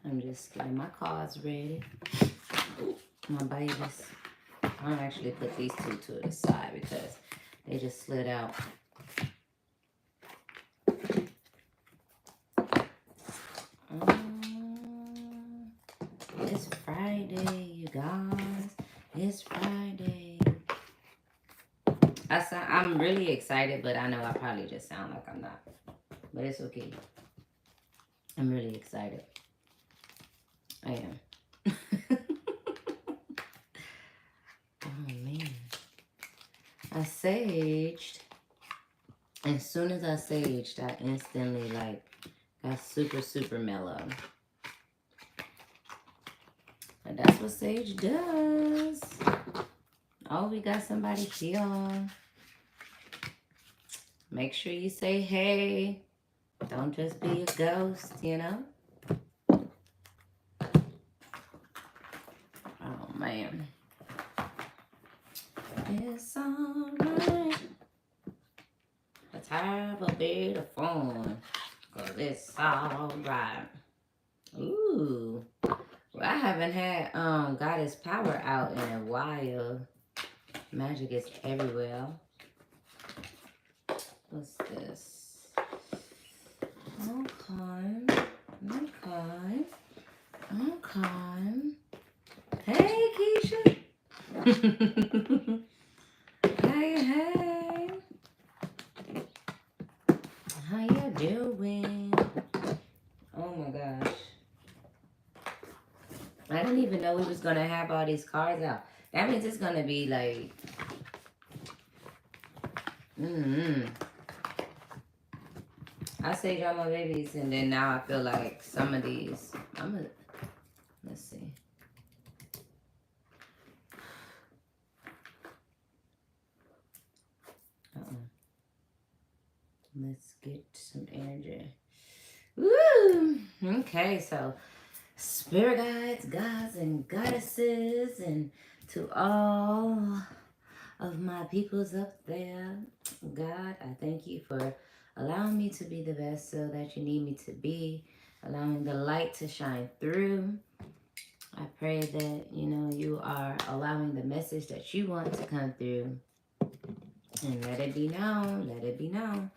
I'm just getting my cards ready. My babies. I'll actually put these two to the side because they just slid out. It's Friday, you guys. It's Friday. I'm really excited, but I know I probably just sound like I'm not. But it's okay. I'm really excited. I am. Oh, man. I saged. As soon as I saged, I instantly, like, got super, super mellow. And that's what sage does. Oh, we got somebody here. Make sure you say hey. Don't just be a ghost, you know? Oh, man. It's alright. Let's have a bit of fun. Cause it's alright. Ooh. Well, I haven't had Goddess Power out in a while. Magic is everywhere. What's this? Okay. Hey, Keisha. Hey. How you doing? Oh my gosh. I didn't even know we was going to have all these cards out. That means it's going to be like... I saved all my babies, and then now I feel like some of these... Let's see. Let's get some energy. Woo! Okay, so... Spirit guides, gods, and goddesses, and to all of my peoples up there, God, I thank you for allowing me to be the vessel that you need me to be, allowing the light to shine through. I pray that, you are allowing the message that you want to come through, and let it be known, let it be known.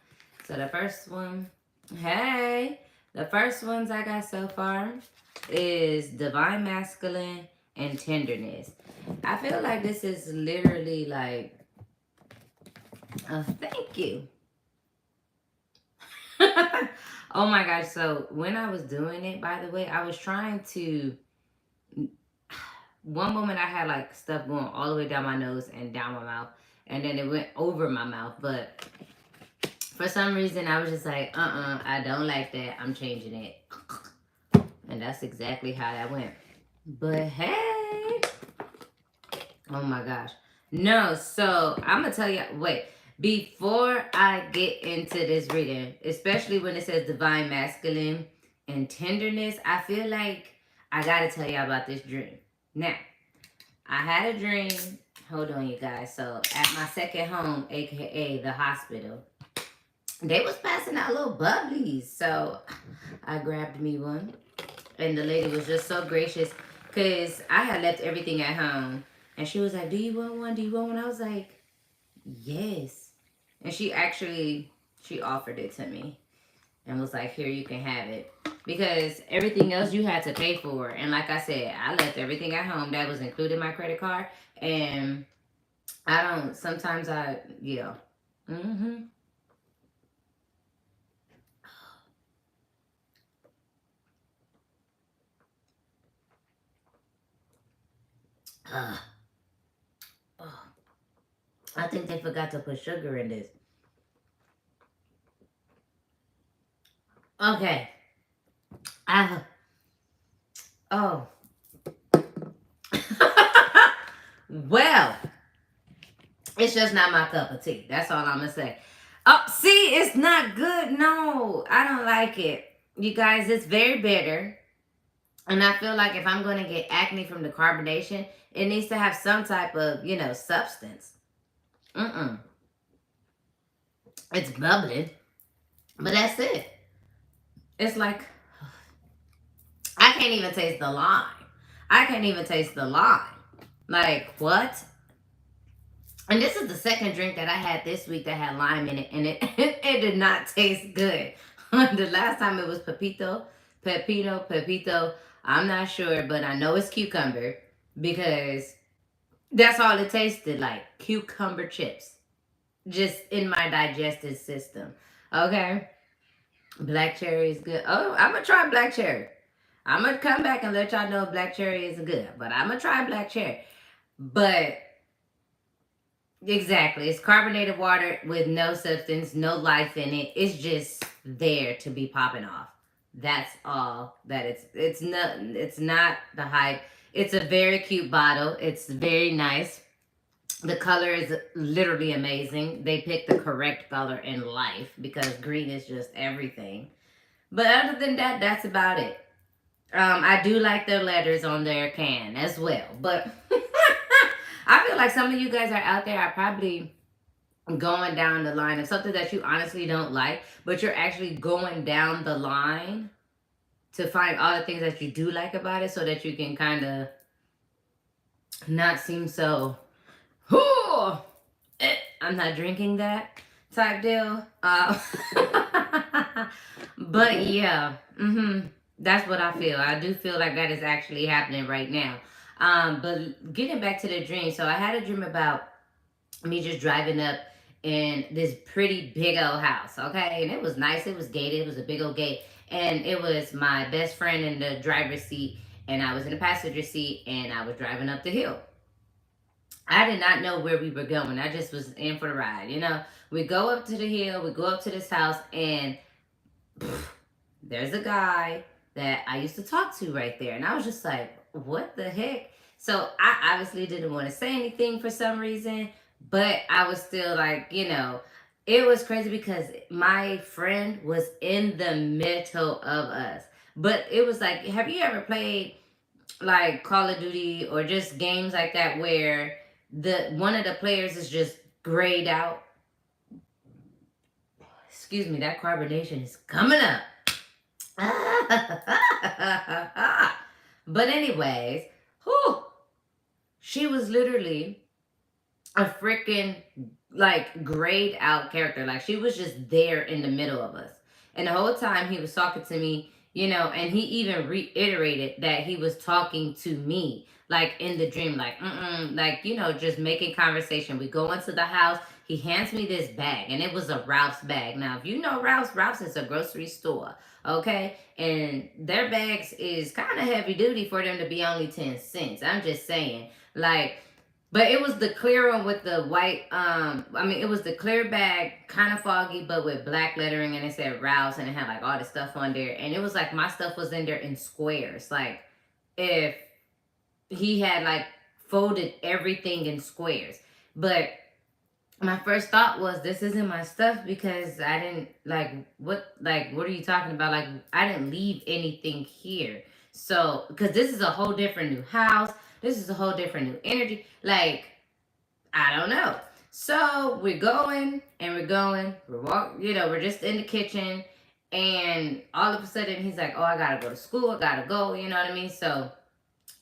So the first one, the first ones I got so far is divine masculine and tenderness. I feel like this is literally like a thank you. Oh my gosh. So when I was doing it, by the way, I was trying to... One moment I had like stuff going all the way down my nose and down my mouth, and then it went over my mouth. But for some reason I was just like, I don't like that. I'm changing it. And that's exactly how that went. But hey, oh my gosh. No, so I'm going to tell you, wait, before I get into this reading, especially when it says divine masculine and tenderness, I feel like I got to tell you about this dream. Now, I had a dream. Hold on, you guys. So at my second home, aka the hospital, they was passing out little bubblies. So I grabbed me one. And the lady was just so gracious because I had left everything at home. And she was like, do you want one? Do you want one? I was like, yes. And she offered it to me and was like, here, you can have it. Because everything else you had to pay for. And like I said, I left everything at home. That was included in my credit card. And sometimes yeah. I think they forgot to put sugar in this. Okay. Well, it's just not my cup of tea. That's all I'm going to say. Oh, see, it's not good. No, I don't like it. You guys, it's very bitter. And I feel like if I'm going to get acne from the carbonation, it needs to have some type of, substance. It's bubbling. But that's it. It's like, I can't even taste the lime. I can't even taste the lime. Like, what? And this is the second drink that I had this week that had lime in it, and it did not taste good. The last time it was pepito. I'm not sure, but I know it's cucumber because that's all it tasted like, cucumber chips, just in my digestive system. Okay, black cherry is good. Oh, I'm gonna try black cherry. I'm gonna come back and let y'all know if black cherry is good, but I'm gonna try black cherry. But exactly, it's carbonated water with no substance, no life in it. It's just there to be popping off. That's all that it's not. It's not the hype. It's a very cute bottle. It's very nice. The color is literally amazing. They picked the correct color in life because green is just everything. But other than that, that's about it. I do like their letters on their can as well. But I feel like some of you guys are out there are probably going down the line of something that you honestly don't like, but you're actually going down the line to find all the things that you do like about it so that you can kind of not seem so, oh, I'm not drinking that type deal. But yeah, that's what I feel. I do feel like that is actually happening right now. But getting back to the dream, so I had a dream about me just driving up in this pretty big old house, okay? And it was nice, it was gated, it was a big old gate. And it was my best friend in the driver's seat, and I was in the passenger seat, and I was driving up the hill. I did not know where we were going. I just was in for the ride, you know? We go up to the hill, we go up to this house, and there's a guy that I used to talk to right there. And I was just like, what the heck? So I obviously didn't want to say anything for some reason, but I was still like, you know, it was crazy because my friend was in the middle of us. But it was like, have you ever played like Call of Duty or just games like that where the one of the players is just grayed out? Excuse me, that carbonation is coming up. But anyways, whew, she was literally a freaking like grayed out character. Like she was just there in the middle of us. And the whole time he was talking to me, you know, and he even reiterated that he was talking to me, like in the dream, like, like, you know, just making conversation. We go into the house. He hands me this bag, and it was a Ralph's bag. Now, if you know Ralph's is a grocery store, okay? And their bags is kind of heavy duty for them to be only 10 cents. I'm just saying. Like, but it was the clear one with the white, I mean, it was the clear bag, kind of foggy, but with black lettering, and it said Ralph's, and it had like all the stuff on there. And it was like my stuff was in there in squares. Like, if he had like folded everything in squares. But my first thought was, this isn't my stuff because I didn't what are you talking about? Like, I didn't leave anything here. So, because this is a whole different new house, this is a whole different new energy. Like, I don't know. So we're going and we're going. We're walking, you know, we're just in the kitchen, and all of a sudden he's like, oh, I gotta go to school, I gotta go, you know what I mean? So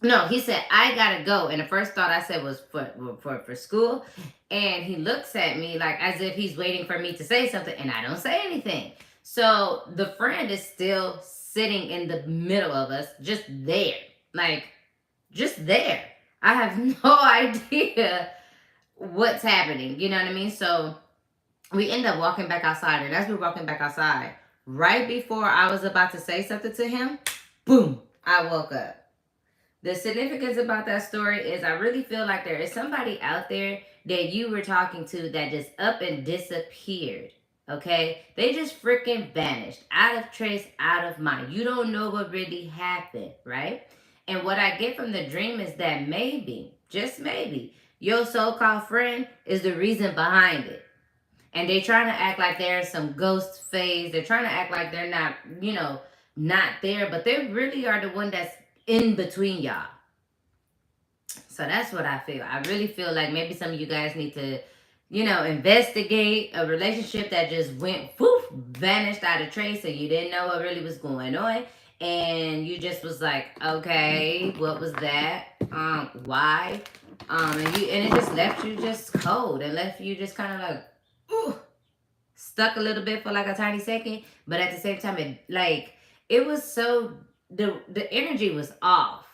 no, he said, I gotta go. And the first thought I said was for school. And he looks at me like as if he's waiting for me to say something, and I don't say anything. So the friend is still sitting in the middle of us, just there. Like, just there. I have no idea what's happening. You know what I mean? So we end up walking back outside. And as we're walking back outside, right before I was about to say something to him, boom, I woke up. The significance about that story is I really feel like there is somebody out there that you were talking to that just up and disappeared. Okay? They just freaking vanished. Out of trace, out of mind. You don't know what really happened, right? And what I get from the dream is that maybe, just maybe, your so-called friend is the reason behind it. And they're trying to act like there's some ghost phase. They're trying to act like they're not, you know, not there. But they really are the one that's in between y'all. So that's what I feel. I really feel like maybe some of you guys need to, you know, investigate a relationship that just went poof, vanished out of trace, so you didn't know what really was going on. and you just was like, okay, what was that? Why? And it just left you just cold and left you just kind of like, ooh, stuck a little bit for like a tiny second, but at the same time, it was so the energy was off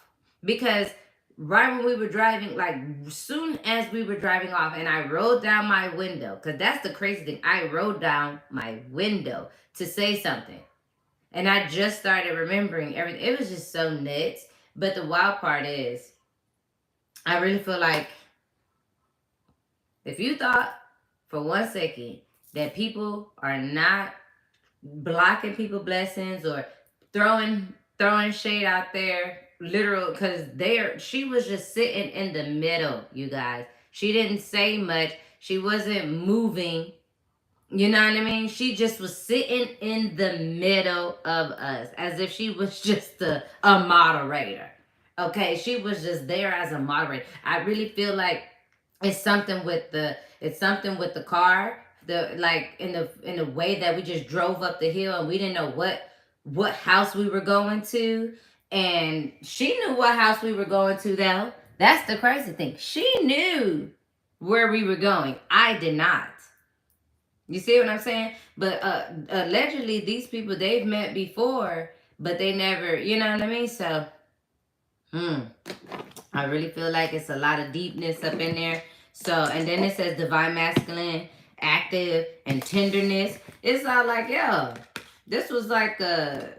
because right when we were driving, like soon as we were driving off, and I rolled down my window because that's the crazy thing. I rolled down my window to say something, and I just started remembering everything. It was just so nuts. But the wild part is, I really feel like if you thought for 1 second that people are not blocking people blessings or throwing shade out there, literal, because she was just sitting in the middle, you guys. She didn't say much. She wasn't moving. You know what I mean? She just was sitting in the middle of us as if she was just a moderator. Okay, she was just there as a moderator. I really feel like it's something with the car, the like in the way that we just drove up the hill and we didn't know what house we were going to, and she knew what house we were going to though. That's the crazy thing. She knew where we were going. I did not. You see what I'm saying? But allegedly these people, they've met before, but they never, you know what I mean? So I really feel like it's a lot of deepness up in there. So, and then it says divine masculine, active, and tenderness. It's all like, yo, this was like a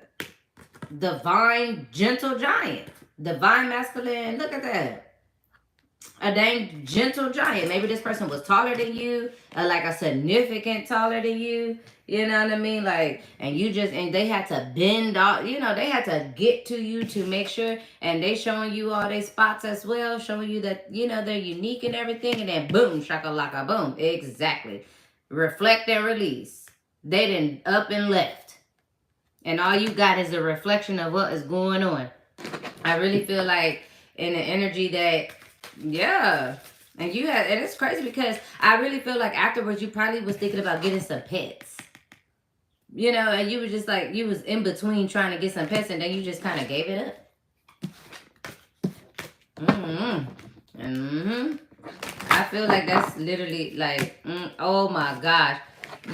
divine gentle giant. Divine masculine, look at that. A dang gentle giant. Maybe this person was taller than you, like a significant taller than you. You know what I mean? Like, and they had to bend off, they had to get to you to make sure, and they showing you all their spots as well, showing you that, they're unique and everything, and then boom, shakalaka, boom. Exactly. Reflect and release. They didn't up and left. And all you got is a reflection of what is going on. I really feel like in the energy that, yeah. And it's crazy because I really feel like afterwards you probably was thinking about getting some pets. And you were just like, you was in between trying to get some pets and then you just kind of gave it up. I feel like that's literally like, oh my gosh.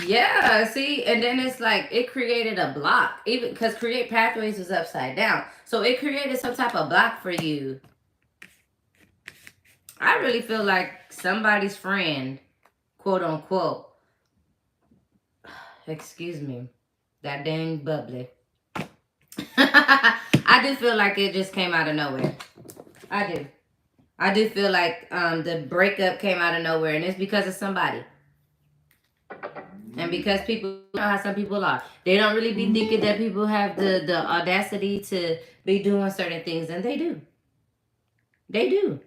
Yeah, see, and then it's like it created a block, even because Create Pathways was upside down. So it created some type of block for you. I really feel like somebody's friend, quote unquote, excuse me, that dang bubbly. I do feel like it just came out of nowhere. I do feel like the breakup came out of nowhere, and it's because of somebody. And because people know how some people are. They don't really be thinking that people have the audacity to be doing certain things, and they do. They do.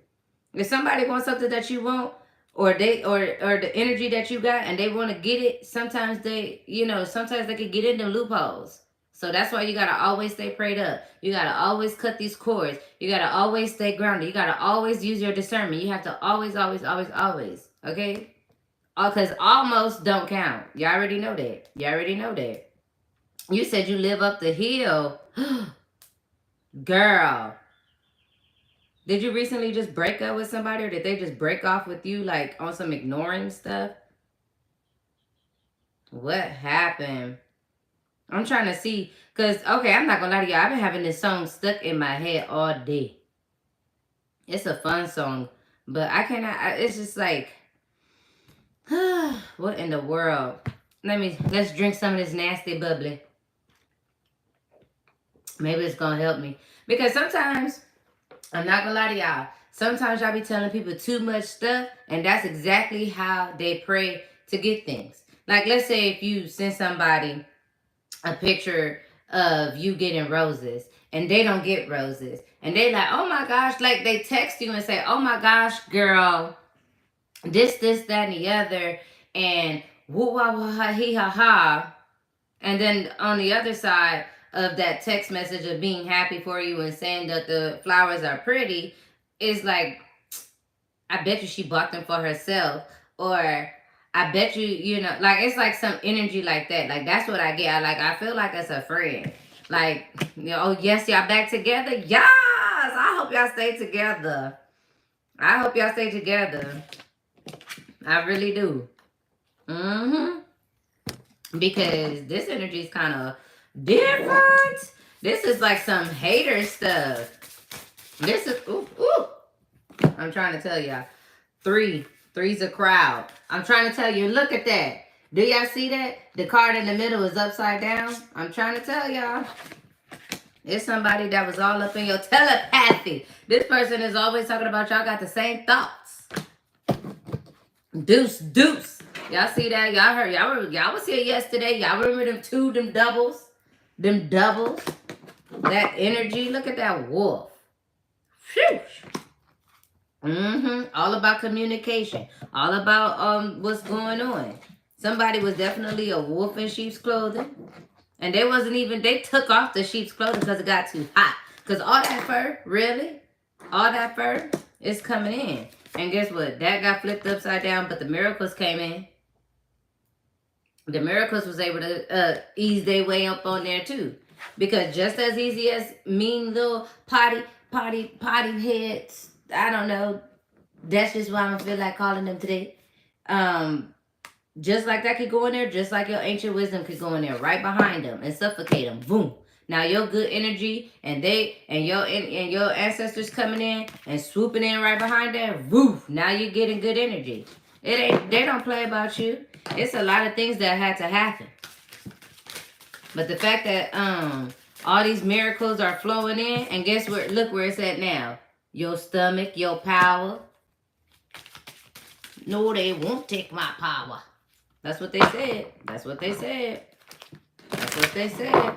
If somebody wants something that you want, or the energy that you got, and they want to get it, sometimes they could get into loopholes. So that's why you gotta always stay prayed up. You gotta always cut these cords. You gotta always stay grounded. You gotta always use your discernment. You have to always, okay? Because almost don't count. You already know that. You said you live up the hill. Girl. Did you recently just break up with somebody, or did they just break off with you like on some ignoring stuff? What happened? I'm trying to see. Because, okay, I'm not going to lie to you. I've been having this song stuck in my head all day. It's a fun song. But I cannot. It's just like, what in the world? Let's drink some of this nasty bubbly. Maybe it's going to help me. Because sometimes, I'm not going to lie to y'all, sometimes y'all be telling people too much stuff, and that's exactly how they pray to get things. Like, let's say if you send somebody a picture of you getting roses, and they don't get roses, and they like, oh my gosh, like they text you and say, oh my gosh, girl, this, that, and the other, and woo, wah, wah, ha, he, ha, ha. And then on the other side of that text message of being happy for you and saying that the flowers are pretty, is like, I bet you she bought them for herself. Or I bet you, like, it's like some energy like that. Like, that's what I get. I feel like that's a friend. Like, oh yes, y'all back together. Yes, I hope y'all stay together. I hope y'all stay together. I really do. Because this energy is kind of different. This is like some hater stuff. This is ooh. I'm trying to tell y'all. Three's a crowd. I'm trying to tell you. Look at that. Do y'all see that? The card in the middle is upside down. I'm trying to tell y'all. It's somebody that was all up in your telepathy. This person is always talking about y'all got the same thoughts. Deuce. Y'all see that? Y'all heard? Y'all was here yesterday. Y'all remember them doubles? Them doubles? That energy. Look at that wolf. Phew. All about communication. All about what's going on. Somebody was definitely a wolf in sheep's clothing. And they took off the sheep's clothing because it got too hot. Because all that fur, really? All that fur is coming in. And guess what? That got flipped upside down, but the miracles came in. The miracles was able to ease their way up on there too. Because just as easy as mean little potty heads, I don't know. That's just why I don't feel like calling them today. Just like that could go in there, just like your ancient wisdom could go in there right behind them and suffocate them. Boom. Now your good energy and your ancestors coming in and swooping in right behind there. Woof. Now you're getting good energy. They don't play about you. It's a lot of things that had to happen. But the fact that all these miracles are flowing in, and guess where? Look where it's at now. Your stomach, your power. No, they won't take my power. That's what they said. That's what they said. That's what they said.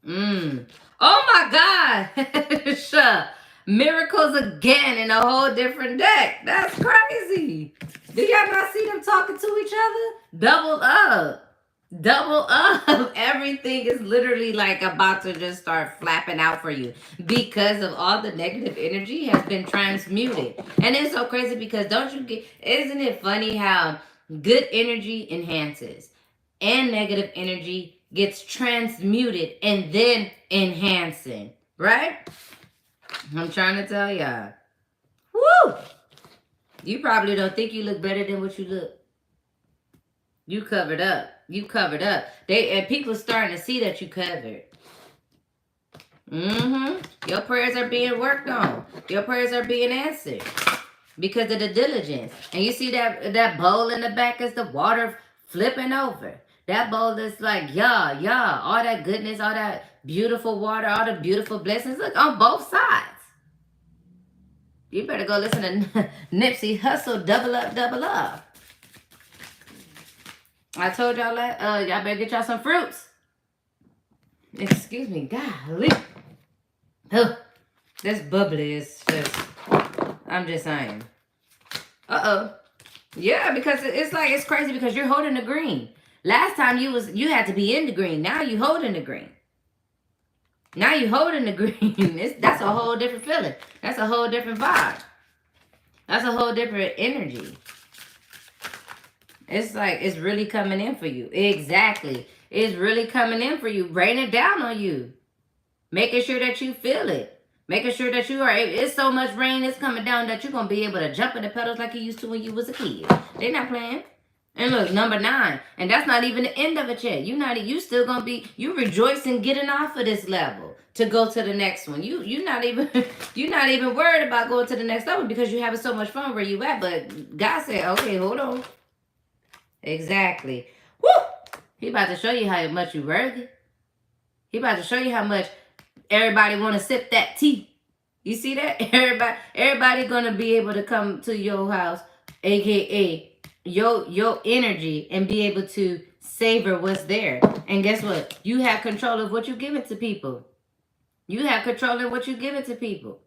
Oh my God. Sure. Miracles again in a whole different deck. That's crazy. Do y'all not see them talking to each other? Double up. Double up. Everything is literally like about to just start flapping out for you because of all the negative energy has been transmuted. And it's so crazy because isn't it funny how good energy enhances and negative energy gets transmuted and then enhancing, right? I'm trying to tell y'all. Woo! You probably don't think you look better than what you look. You covered up. You covered up. And people starting to see that you covered. Your prayers are being worked on. Your prayers are being answered because of the diligence. And you see that bowl in the back is the water flipping over. That bowl is like, yeah, all that goodness, all that beautiful water, all the beautiful blessings. Look, on both sides. You better go listen to Nipsey Hussle, double up, double up. I told y'all that. Y'all better get y'all some fruits. Excuse me, golly. Oh, this bubbly is just, I'm just saying. Yeah, because it's crazy because you're holding the green. Last time you had to be in the green. Now you holding the green. Now you holding the green. That's a whole different feeling. That's a whole different vibe. That's a whole different energy. It's like it's really coming in for you. Exactly. It's really coming in for you. Raining down on you. Making sure that you feel it. Making sure that you are, it's so much rain that's coming down that you're going to be able to jump in the pedals like you used to when you was a kid. They're not playing. And look, number 9. And that's not even the end of it yet. You still going to be, you rejoicing getting off of this level to go to the next one. You're not even worried about going to the next level because you're having so much fun where you at. But God said, okay, hold on. Exactly. Woo! He about to show you how much you worthy. He about to show you how much everybody want to sip that tea. You see that? Everybody gonna be able to come to your house, aka your energy, and be able to savor what's there. And guess what? You have control of what you give it to people. You have control of what you give it to people.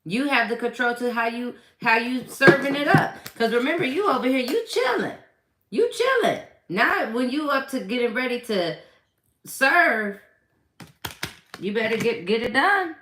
You have the control to how you serving it up. Because remember, you over here, you chilling. You chilling. Now when you up to getting ready to serve, you better get it done.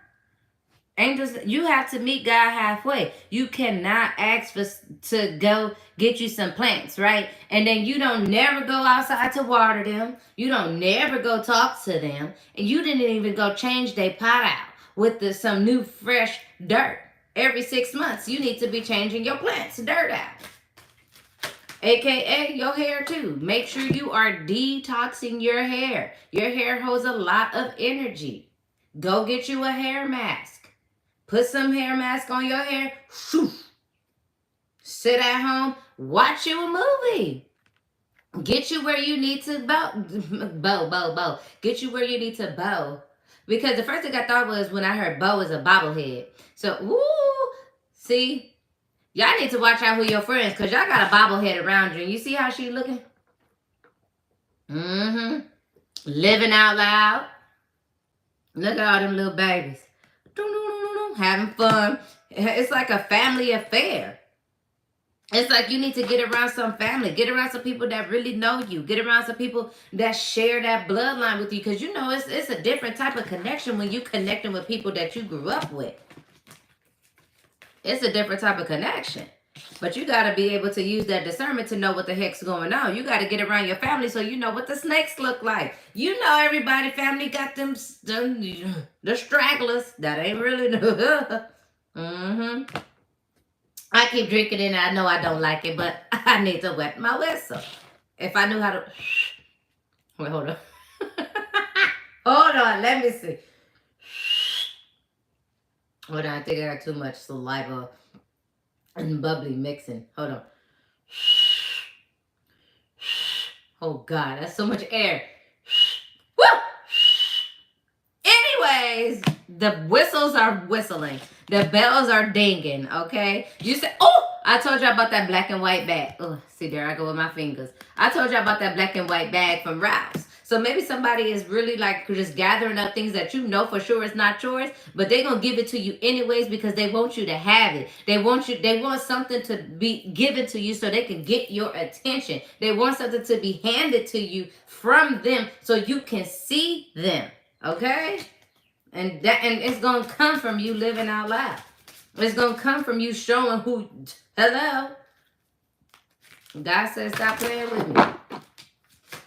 Angels, you have to meet God halfway. You cannot ask for to go get you some plants, right? And then you don't never go outside to water them. You don't never go talk to them. And you didn't even go change their pot out with some new fresh dirt. Every 6 months, you need to be changing your plants' dirt out. AKA your hair too. Make sure you are detoxing your hair. Your hair holds a lot of energy. Go get you a hair mask. Put some hair mask on your hair. Sit at home. Watch you a movie. Get you where you need to bow. Get you where you need to bow. Because the first thing I thought was when I heard bow is a bobblehead. So, woo, see? Y'all need to watch out who your friends, because y'all got a bobblehead around you. And you see how she looking? Mm-hmm. Living out loud. Look at all them little babies. Having fun. It's like a family affair. It's like you need to get around some family. Get around some people that really know you. Get around some people that share that bloodline with you. Because you know it's a different type of connection when you connecting with people that you grew up with. It's a different type of connection. But you got to be able to use that discernment to know what the heck's going on. You got to get around your family so you know what the snakes look like. You know everybody family got them the stragglers. That ain't really mm-hmm. I keep drinking it and I know I don't like it, but I need to wet my whistle. If I knew how to... Wait, hold on. Hold on, let me see. Hold on, I think I got too much saliva and bubbly mixing. Hold on. Oh, God, that's so much air. Woo! Anyways, the whistles are whistling. The bells are dinging, okay? You said, oh, I told y'all about that black and white bag. Oh, see, there I go with my fingers. I told y'all about that black and white bag from Rouse. So maybe somebody is really like just gathering up things that you know for sure it's not yours, but they're going to give it to you anyways because they want you to have it. They want something to be given to you so they can get your attention. They want something to be handed to you from them so you can see them, okay? And it's going to come from you living out loud. It's going to come from you showing who, hello? God said stop playing with me.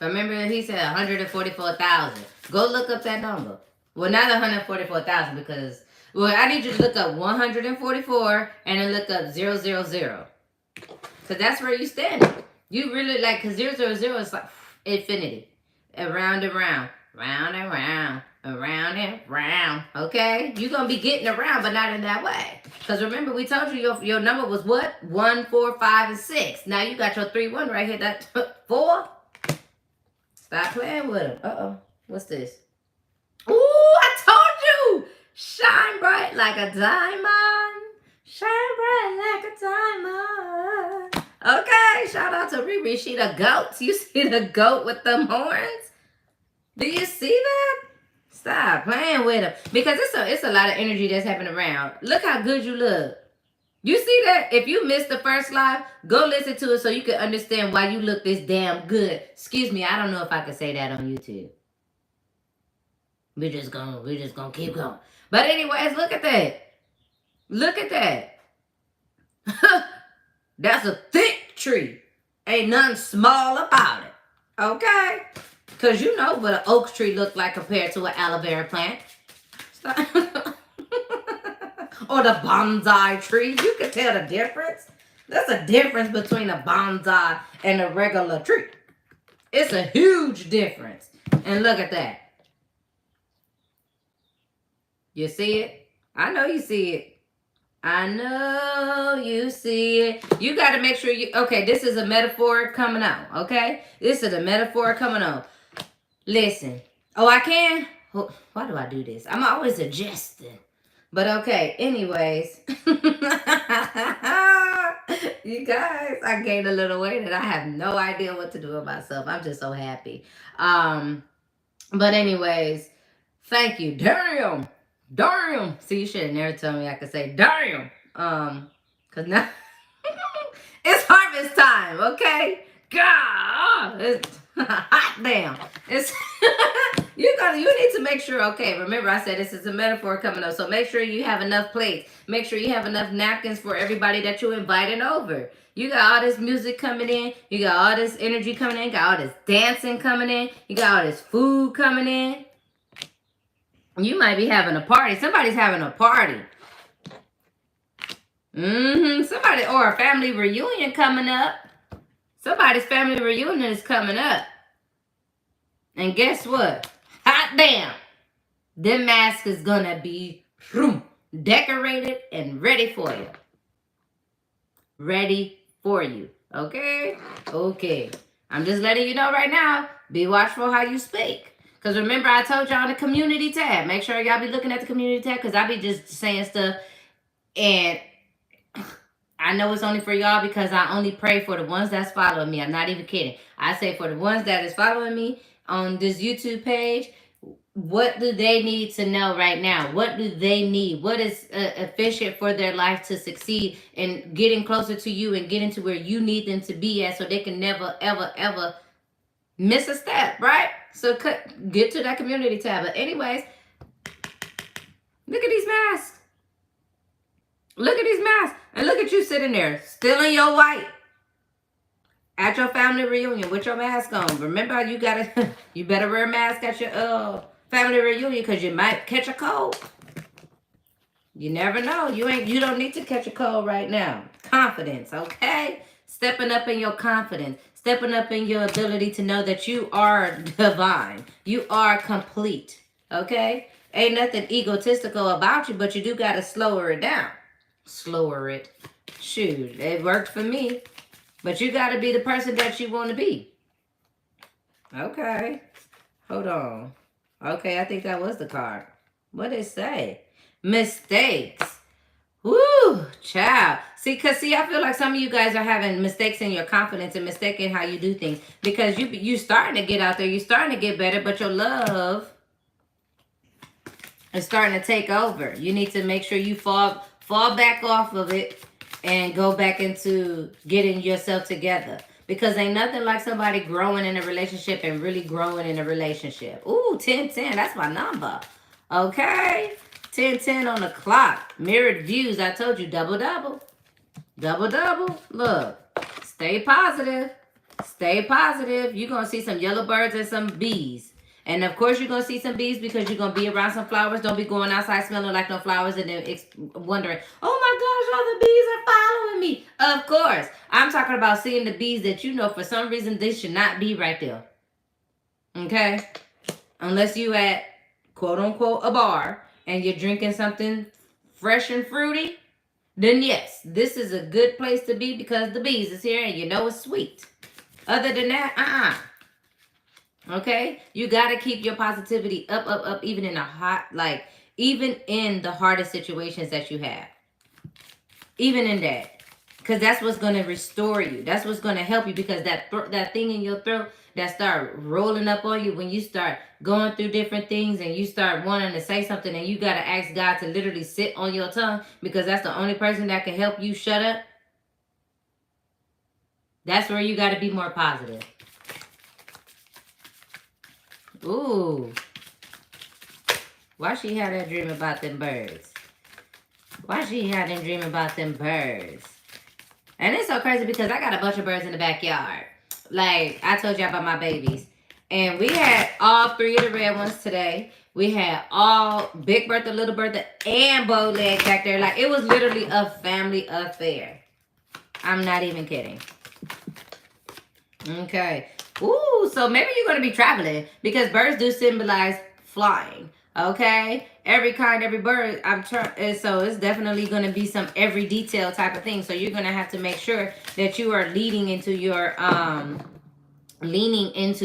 Remember, he said 144,000. Go look up that number. Well, not 144,000 because, well, I need you to look up 144 and then look up 000. Because that's where you stand. You really like, because 000 is like infinity. Around and round. Round and round. Around and round. Okay? You're going to be getting around, but not in that way. Because remember, we told you your number was what? 1, 4, 5, and 6. Now you got your 3, 1 right here. That 4. Stop playing with him. Uh-oh. What's this? Ooh, I told you! Shine bright like a diamond. Shine bright like a diamond. Okay, shout out to Riri. She the goat. You see the goat with them horns? Do you see that? Stop playing with him. Because it's a lot of energy that's happening around. Look how good you look. You see that? If you missed the first live, go listen to it so you can understand why you look this damn good. Excuse me, I don't know if I can say that on YouTube. We're just gonna keep going. But anyways, look at that. Look at that. That's a thick tree. Ain't nothing small about it. Okay? Because you know what an oak tree look like compared to an aloe vera plant. Stop. Or the bonsai tree. You can tell the difference. There's a difference between a bonsai and a regular tree. It's a huge difference. And look at that. You see it? I know you see it. I know you see it. You got to make sure you... Okay, this is a metaphor coming on. Okay? This is a metaphor coming on. Listen. Oh, I can? Why do I do this? I'm always adjusting. But okay, anyways. You guys, I gained a little weight and I have no idea what to do with myself. I'm just so happy. But anyways, thank you. Damn. Damn. See, you should have never told me I could say damn. Because now it's harvest time, okay? God, it's hot damn. You need to make sure, okay, remember I said this is a metaphor coming up, so make sure you have enough plates. Make sure you have enough napkins for everybody that you're inviting over. You got all this music coming in. You got all this energy coming in. You got all this dancing coming in. You got all this food coming in. You might be having a party. Somebody's having a party. Somebody, or a family reunion coming up. Somebody's family reunion is coming up. And guess what? Hot damn. Them mask is gonna be decorated and ready for you. Ready for you. Okay? Okay. I'm just letting you know right now. Be watchful how you speak. Because remember, I told y'all the community tab. Make sure y'all be looking at the community tab, because I be just saying stuff. And I know it's only for y'all because I only pray for the ones that's following me. I'm not even kidding. I say for the ones that is following me on this YouTube page, what do they need to know right now? What do they need? What is efficient for their life to succeed in getting closer to you and getting to where you need them to be at, so they can never, ever, ever miss a step, right? So get to that community tab. But anyways, look at these masks. Look at these masks. And look at you sitting there, still in your white, at your family reunion with your mask on. Remember, you better wear a mask at your family reunion, because you might catch a cold. You never know. You don't need to catch a cold right now. Confidence, okay? Stepping up in your confidence. Stepping up in your ability to know that you are divine. You are complete, okay? Ain't nothing egotistical about you, but you do got to slower it down. Slower it. Shoot, it worked for me. But you got to be the person that you want to be. Okay. Hold on. Okay, I think that was the card. What did it say? Mistakes. Woo, child. See, I feel like some of you guys are having mistakes in your confidence and mistaking how you do things. Because you starting to get out there. You're starting to get better, but your love is starting to take over. You need to make sure you fall back off of it and go back into getting yourself together. Because ain't nothing like somebody growing in a relationship and really growing in a relationship. Ooh, 10-10, that's my number. Okay? 10-10 on the clock. Mirrored views, I told you, double-double. Double-double. Look, stay positive. Stay positive. You're going to see some yellow birds and some bees. And of course, you're going to see some bees because you're going to be around some flowers. Don't be going outside smelling like no flowers and then wondering, oh my gosh, all the bees are following me. Of course. I'm talking about seeing the bees that you know for some reason they should not be right there. Okay? Unless you at, quote unquote, a bar and you're drinking something fresh and fruity, then yes, this is a good place to be because the bees is here and you know it's sweet. Other than that, okay, you got to keep your positivity up, even in even in the hardest situations that you have. Even in that. Because that's what's going to restore you. That's what's going to help you, because that thing in your throat that start rolling up on you when you start going through different things and you start wanting to say something and you got to ask God to literally sit on your tongue because that's the only person that can help you shut up. That's where you got to be more positive. Ooh. Why she had that dream about them birds? Why she had that dream about them birds? And it's so crazy because I got a bunch of birds in the backyard. Like, I told you about my babies. And we had all 3 of the red ones today. We had all Big Bertha, Little Bertha, and Bowleg back there. Like, it was literally a family affair. I'm not even kidding. Okay. Ooh, so maybe you're going to be traveling because birds do symbolize flying. Okay? Every kind, every bird. So it's definitely going to be some every detail type of thing. So you're going to have to make sure that you are leaning into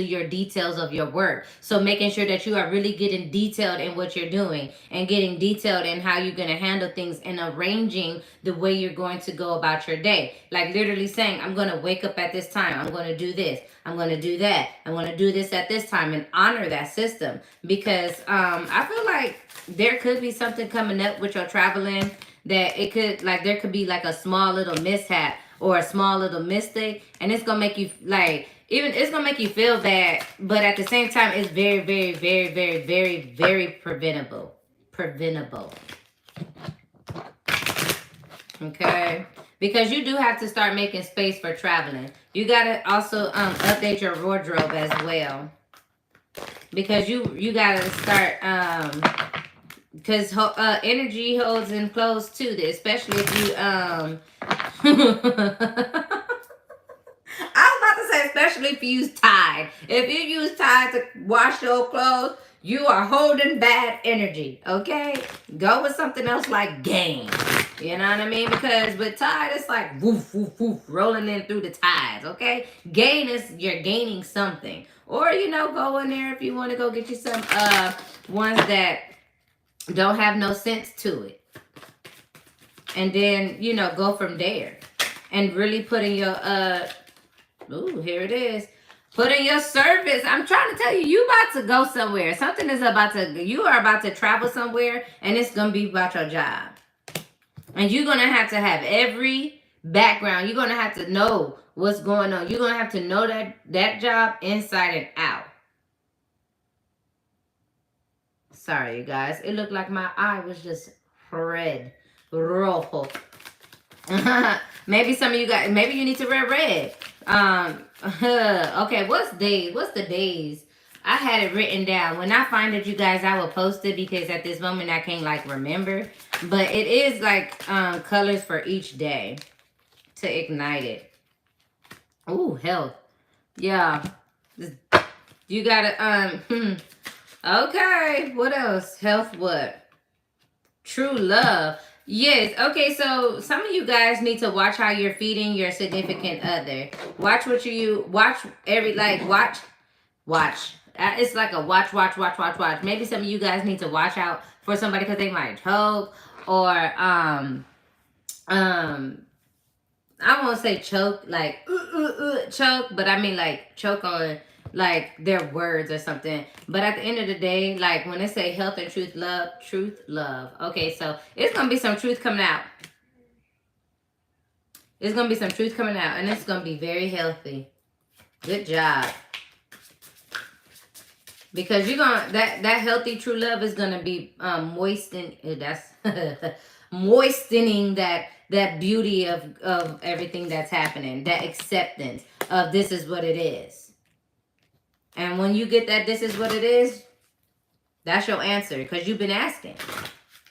your details of your work. So making sure that you are really getting detailed in what you're doing and getting detailed in how you're going to handle things and arranging the way you're going to go about your day. Like literally saying, I'm going to wake up at this time. I'm going to do this. I'm going to do that. I'm going to do this at this time and honor that system. Because I feel like there could be something coming up with your traveling that it could, like there could be like a small little mishap or a small little mistake, and it's gonna make you like, even it's gonna make you feel bad, but at the same time, it's very, very, very, very, very, very preventable. Preventable. Okay, because you do have to start making space for traveling. You gotta also update your wardrobe as well, because you gotta start because energy holds in clothes too, especially if you I was about to say, especially if you use Tide. If you use Tide to wash your clothes, you are holding bad energy. Okay, go with something else like Gain. You know what I mean? Because with Tide, it's like woof woof woof rolling in through the tides. Okay, Gain is you're gaining something, or go in there if you want to go get you some ones that don't have no sense to it, and then go from there and really put in your ooh, here it is. Put in your service. I'm trying to tell you, you about to go somewhere. Something is you are about to travel somewhere, and it's gonna be about your job. And you're gonna have to have every background. You're gonna have to know what's going on. You're gonna have to know that job inside and out. Sorry, you guys. It looked like my eye was just red. Rojo. Maybe some of you guys, maybe you need to wear red. Okay, what's the days? I had it written down. When I find it, you guys, I will post it, because at this moment I can't remember. But it is colors for each day to ignite it. Ooh, health. Yeah. You gotta okay, what else? Health, what? True love. Yes. Okay, so some of you guys need to watch how you're feeding your significant other. Watch what you watch watch. It's like a watch. Maybe some of you guys need to watch out for somebody because they might choke, or I won't say choke choke, but I mean choke on their words or something. But at the end of the day, when they say health and truth love. Okay, so it's gonna be some truth coming out. It's gonna be some truth coming out, and it's gonna be very healthy. Good job. Because you're gonna that healthy true love is gonna be moistening. That's moistening that beauty of everything that's happening. That acceptance of this is what it is. And when you get that this is what it is, that's your answer. Because you've been asking.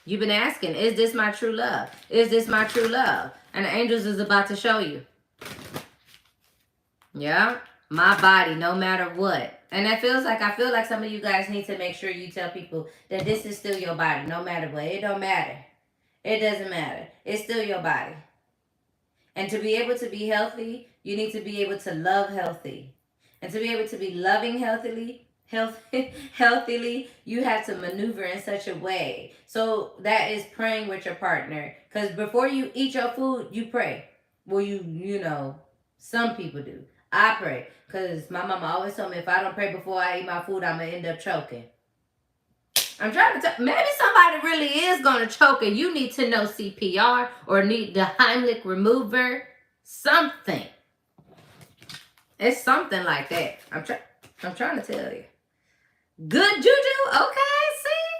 You've been asking, is this my true love? Is this my true love? And the angels is about to show you. Yeah. My body, no matter what. And I feel like some of you guys need to make sure you tell people that this is still your body, no matter what. It don't matter. It doesn't matter. It's still your body. And to be able to be healthy, you need to be able to love healthy. And to be able to be loving healthily, you have to maneuver in such a way. So that is praying with your partner. Because before you eat your food, you pray. Well, some people do. I pray. Because my mama always told me if I don't pray before I eat my food, I'm going to end up choking. I'm trying to tell, maybe somebody really is going to choke and you need to know CPR or need the Heimlich remover. Something. It's something like that. I'm trying to tell you. Good juju? Okay, see?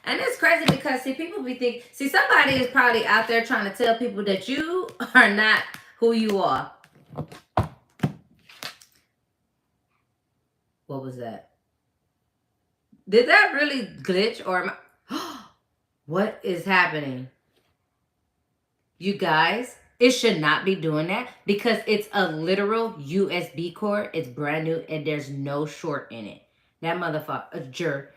And it's crazy because, people be thinking, somebody is probably out there trying to tell people that you are not who you are. What was that? Did that really glitch or am I... What is happening? You guys, it should not be doing that because it's a literal USB cord. It's brand new and there's no short in it. That motherfucker.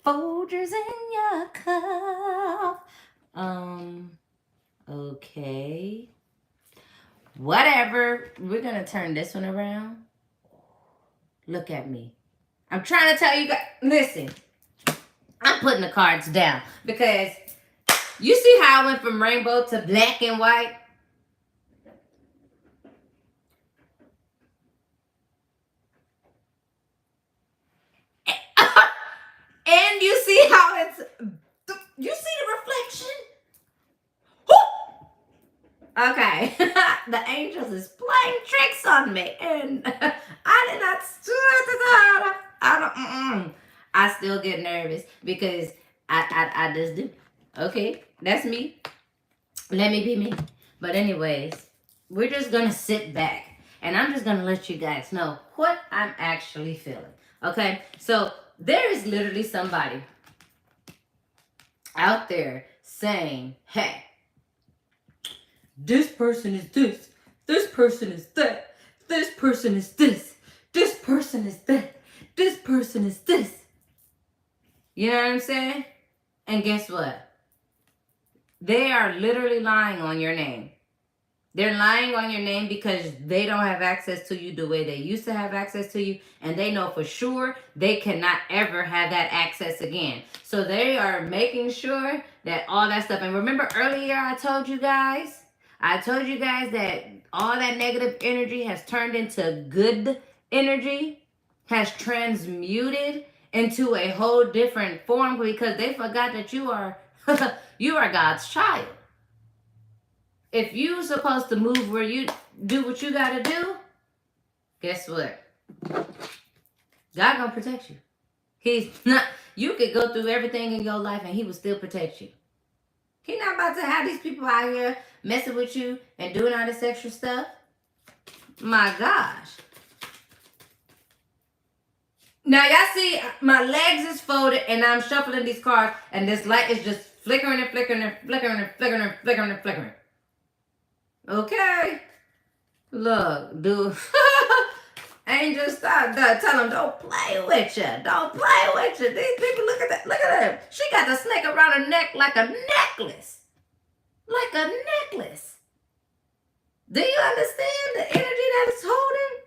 Folgers in your cup. Okay. Whatever. We're going to turn this one around. Look at me. I'm trying to tell you guys. Listen. I'm putting the cards down because you see how I went from rainbow to black and white? And you see how it's... You see the reflection? Okay. The angels is playing tricks on me. And I did not. I don't. I still get nervous because I just do. Okay. That's me. Let me be me. But anyways, we're just going to sit back. And I'm just going to let you guys know what I'm actually feeling. Okay. So there is literally somebody out there saying, hey, this person is this. This person is that. This person is this. This person is that. This person is this. You know what I'm saying? And guess what? They are literally lying on your name. They're lying on your name because they don't have access to you the way they used to have access to you. And they know for sure they cannot ever have that access again. So they are making sure that all that stuff. And remember earlier I told you guys that all that negative energy has turned into good energy, has transmuted into a whole different form because they forgot that you are you are God's child. If you're supposed to move where you do what you gotta do, guess what? God gonna protect you. He's not. You could go through everything in your life and He will still protect you. He's not about to have these people out here messing with you and doing all this extra stuff. My gosh. Now y'all see my legs is folded and I'm shuffling these cards and this light is just flickering and flickering and flickering and flickering and flickering and flickering. Okay. Look, dude. Angels, stop. Tell them, don't play with you. Don't play with you. These people, look at that. Look at her. She got the snake around her neck like a necklace. Like a necklace. Do you understand the energy that it's holding?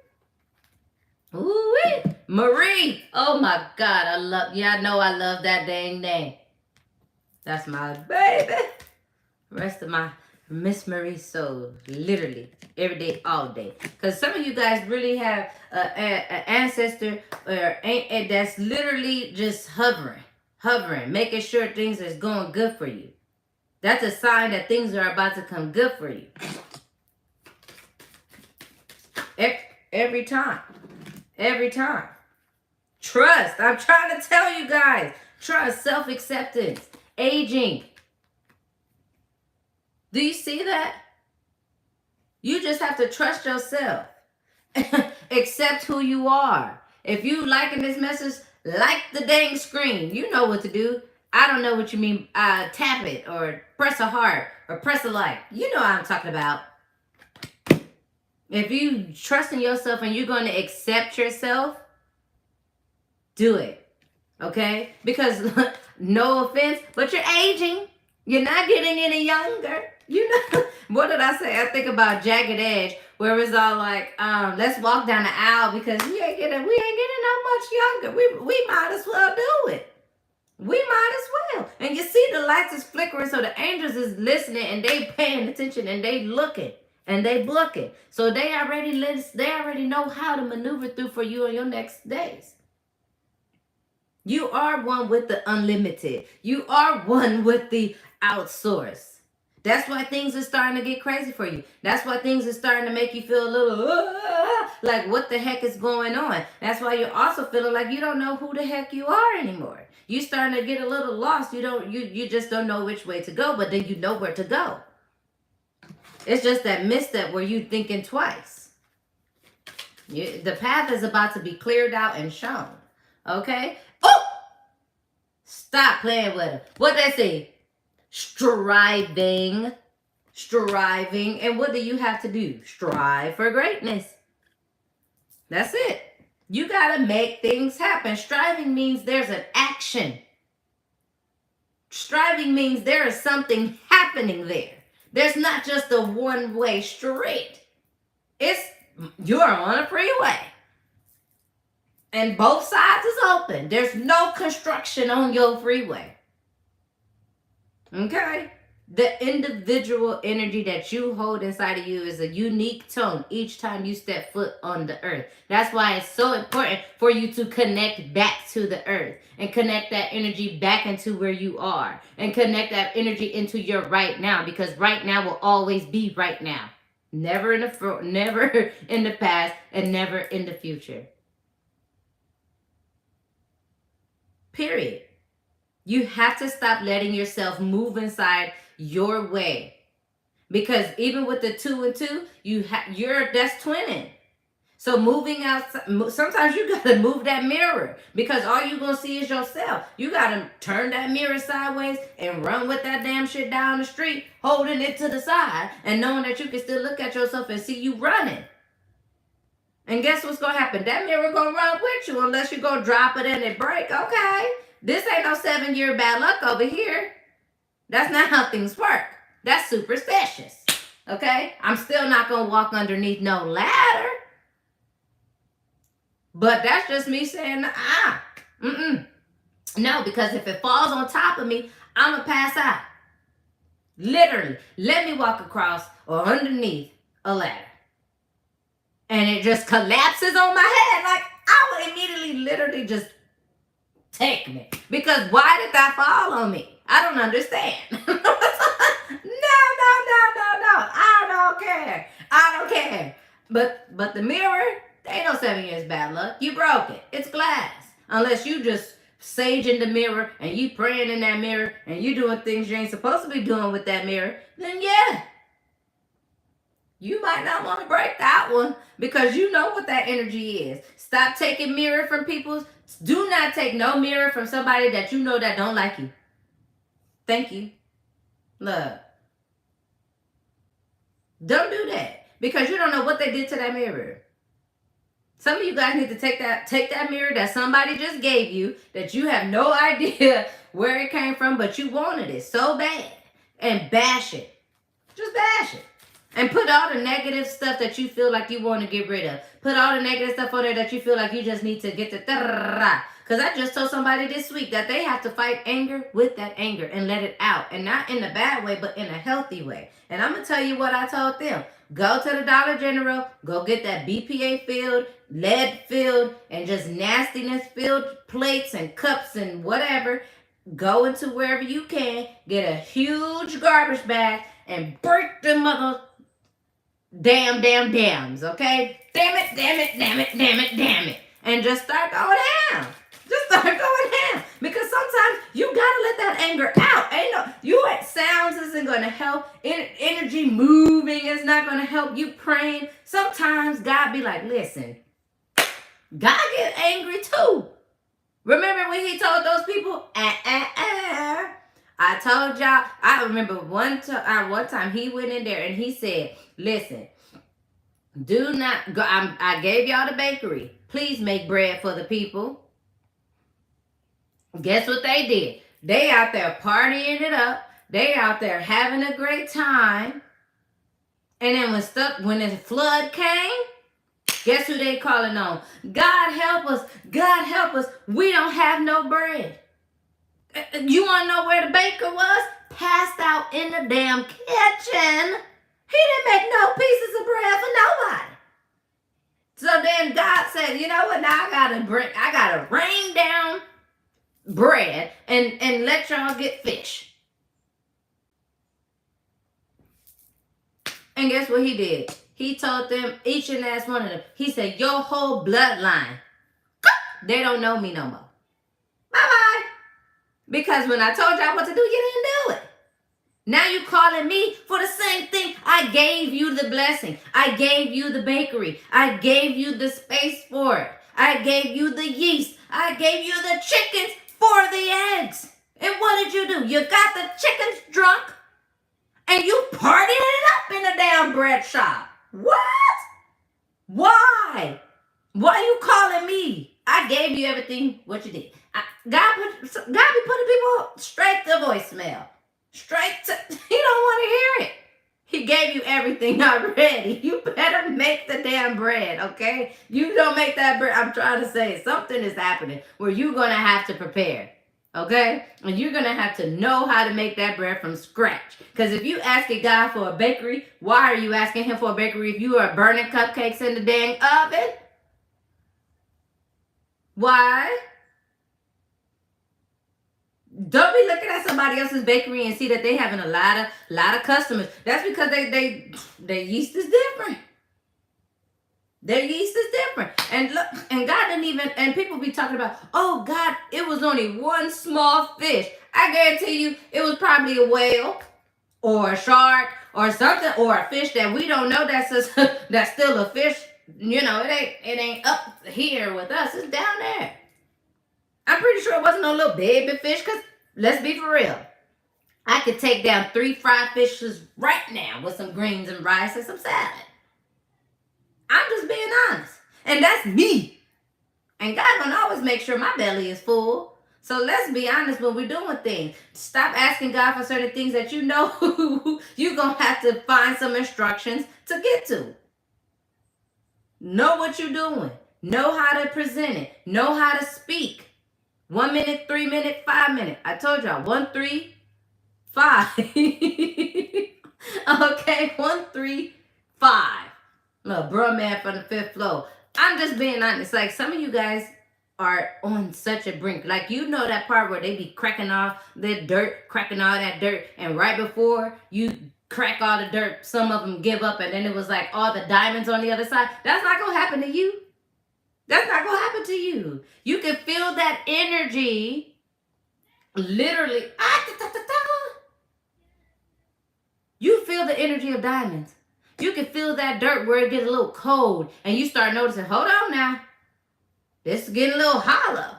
Ooh-wee. Marie. Oh, my God. I know I love that dang name. That's my baby. Rest of my Miss Marie soul, literally every day, all day. Because some of you guys really have an ancestor that's literally just hovering, making sure things is going good for you. That's a sign that things are about to come good for you. Every time. Trust. I'm trying to tell you guys. Trust, self-acceptance, aging. Do you see that? You just have to trust yourself. Accept who you are. If you liking this message, like the dang screen. You know what to do. I don't know what you mean. Tap it or press a heart or press a like. You know what I'm talking about. If you trust in yourself and you're going to accept yourself, do it. Okay? Because no offense, but you're aging. You're not getting any younger. You know, what did I say? I think about Jagged Edge, where it's all like, let's walk down the aisle because we ain't getting no much younger. We might as well do it. We might as well. And you see the lights is flickering, so the angels is listening and they paying attention and they looking and they booking. So they already know how to maneuver through for you in your next days. You are one with the unlimited. You are one with the outsource. That's why things are starting to get crazy for you. That's why things are starting to make you feel a little like what the heck is going on. That's why you're also feeling like you don't know who the heck you are anymore. You're starting to get a little lost. You just don't know which way to go, but then you know where to go. It's just that misstep where you thinking twice. The path is about to be cleared out and shown. Okay? Oh! Stop playing with it. What they say? Striving. And what do you have to do? Strive for greatness. That's it. You got to make things happen. Striving means there's an action. Striving means there is something happening there. There's not just a one-way street. You're on a freeway. And both sides is open. There's no construction on your freeway. Okay? The individual energy that you hold inside of you is a unique tone each time you step foot on the earth. That's why it's so important for you to connect back to the earth and connect that energy back into where you are and connect that energy into your right now, because right now will always be right now. Never in the never in the past, and never in the future. Period. You have to stop letting yourself move inside your way, because even with the 2 and 2, that's twinning. So moving outside, sometimes you gotta move that mirror, because all you gonna see is yourself. You gotta turn that mirror sideways and run with that damn shit down the street, holding it to the side and knowing that you can still look at yourself and see you running. And guess what's gonna happen? That mirror gonna run with you unless you go drop it and it break. Okay, this ain't no 7-year bad luck over here. That's not how things work. That's superstitious. Okay, I'm still not gonna walk underneath no ladder. But that's just me saying, no, because if it falls on top of me, I'ma pass out. Literally, let me walk across or underneath a ladder, and it just collapses on my head. Like, I would immediately literally just take me. Because why did that fall on me? I don't understand. No. I don't care. But the mirror, ain't no 7 years bad luck. You broke it. It's glass. Unless you just sage in the mirror and you praying in that mirror and you doing things you ain't supposed to be doing with that mirror, then yeah, you might not want to break that one, because you know what that energy is. Stop taking mirror from people. Do not take no mirror from somebody that you know that don't like you. Thank you. Look. Don't do that, because you don't know what they did to that mirror. Some of you guys need to take that mirror that somebody just gave you, that you have no idea where it came from, but you wanted it so bad, and bash it. Just bash it. And put all the negative stuff that you feel like you want to get rid of. Put all the negative stuff on there that you feel like you just need to get to. Because I just told somebody this week that they have to fight anger with that anger and let it out. And not in a bad way, but in a healthy way. And I'm going to tell you what I told them. Go to the Dollar General. Go get that BPA filled, lead filled, and just nastiness filled plates and cups and whatever. Go into wherever you can. Get a huge garbage bag and break them mother dams, okay? Damn it. And just start going down. Because sometimes you gotta let that anger out. Sounds isn't gonna help. Energy moving is not gonna help. You praying. Sometimes God be like, listen, God get angry too. Remember when he told those people, I told y'all, I remember one time he went in there and he said, listen, do not go. I gave y'all the bakery. Please make bread for the people. Guess what they did? They out there partying it up. They out there having a great time. And then when the flood came, guess who they calling on? God help us. God help us. We don't have no bread. You want to know where the baker was? Passed out in the damn kitchen. He didn't make no pieces of bread for nobody. So then God said, you know what? Now I gotta rain down bread and let y'all get fish. And guess what he did? He told them, each and last one of them, he said, your whole bloodline, they don't know me no more. Bye-bye. Because when I told y'all what to do, you didn't do it. Now you calling me for the same thing. I gave you the blessing. I gave you the bakery. I gave you the space for it. I gave you the yeast. I gave you the chickens for the eggs. And what did you do? You got the chickens drunk and you partied it up in the damn bread shop. What? Why? Why are you calling me? I gave you everything what you did. God be putting people straight to voicemail. Straight to, he don't want to hear it. He gave you everything already. You better make the damn bread, okay? You don't make that bread. I'm trying to say something is happening where you're going to have to prepare, Okay? And you're going to have to know how to make that bread from scratch. Because if you asking God for a bakery, why are you asking him for a bakery if you are burning cupcakes in the dang oven? Why? Don't be looking at somebody else's bakery and see that they having a lot of customers. That's because their yeast is different. Their yeast is different. And look, and God didn't even, and people be talking about, oh God, it was only one small fish. I guarantee you it was probably a whale or a shark or something, or a fish that we don't know that's still a fish. You know, it ain't up here with us. It's down there. I'm pretty sure it wasn't no little baby fish, because let's be for real. I could take down 3 fried fishes right now with some greens and rice and some salad. I'm just being honest. And that's me. And God gonna always make sure my belly is full. So let's be honest when we're doing things. Stop asking God for certain things that you know you're gonna have to find some instructions to get to. Know what you're doing. Know how to present it. Know how to speak. 1 minute, 3 minute, 5 minute. I told y'all 1, 3, 5. Okay, 1, 3, 5. Little bruh man from the 5th floor. I'm just being honest. Like, some of you guys are on such a brink. Like, you know that part where they be cracking off the dirt, cracking all that dirt, and right before you crack all the dirt, some of them give up, and then it was like all the diamonds on the other side. That's not gonna happen to you. That's not gonna happen to you. You can feel that energy literally. You feel the energy of diamonds. You can feel that dirt where it gets a little cold, and you start noticing, hold on now. This is getting a little hollow.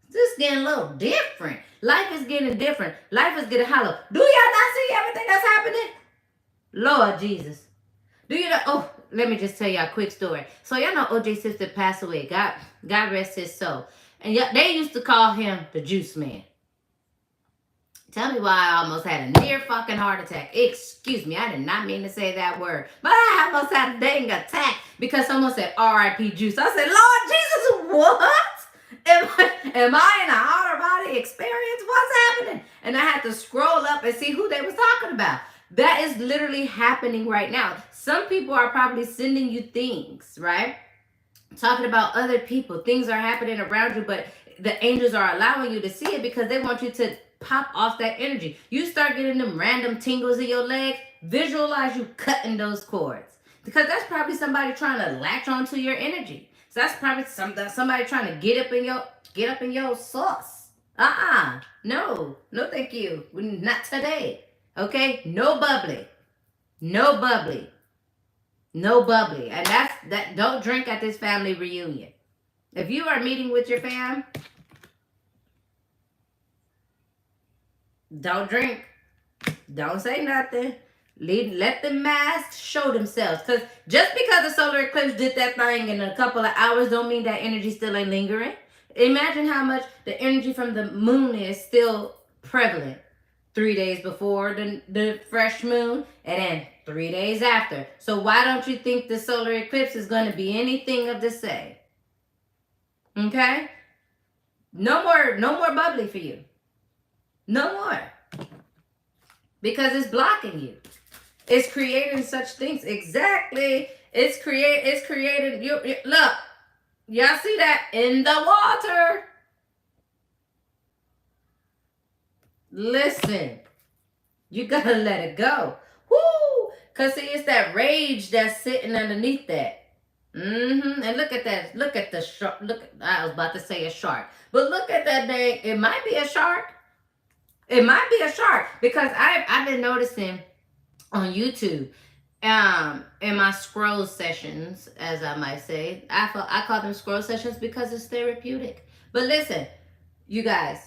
This is getting a little different. Life is getting different. Life is getting hollow. Do y'all not see everything that's happening? Lord Jesus. Do you know? Oh, let me just tell y'all a quick story. So y'all know OJ sister passed away. God rest his soul. And they used to call him the juice man. Tell me why I almost had a near fucking heart attack. Excuse me, I did not mean to say that word. But I almost had a dang attack because someone said R.I.P. juice. I said, Lord Jesus, what? Am I in an out-of-body experience? What's happening? And I had to scroll up and see who they was talking about. That is literally happening right now. Some people are probably sending you things, right? Talking about other people. Things are happening around you, but the angels are allowing you to see it because they want you to pop off that energy. You start getting them random tingles in your legs. Visualize you cutting those cords, because that's probably somebody trying to latch onto your energy. So that's probably somebody trying to get up in your sauce. No, thank you. Not today. Okay, no bubbly, no bubbly, no bubbly, and that. Don't drink at this family reunion. If you are meeting with your fam, don't drink. Don't say nothing. Let the masks show themselves. Because just because the solar eclipse did that thing in a couple of hours don't mean that energy still ain't lingering. Imagine how much the energy from the moon is still prevalent. 3 days before the fresh moon, and then 3 days after. So why don't you think the solar eclipse is going to be anything of the same? Okay? No more bubbly for you. No more. Because it's blocking you. It's creating such things. Exactly. It's creating you. Look. Y'all see that? In the water. Listen. You gotta let it go. Woo! Because see, it's that rage that's sitting underneath that. And look at that. Look at the shark. I was about to say a shark. But look at that thing. It might be a shark. It might be a shark, because I've been noticing on YouTube, in my scroll sessions, as I might say, I call them scroll sessions because it's therapeutic. But listen, you guys,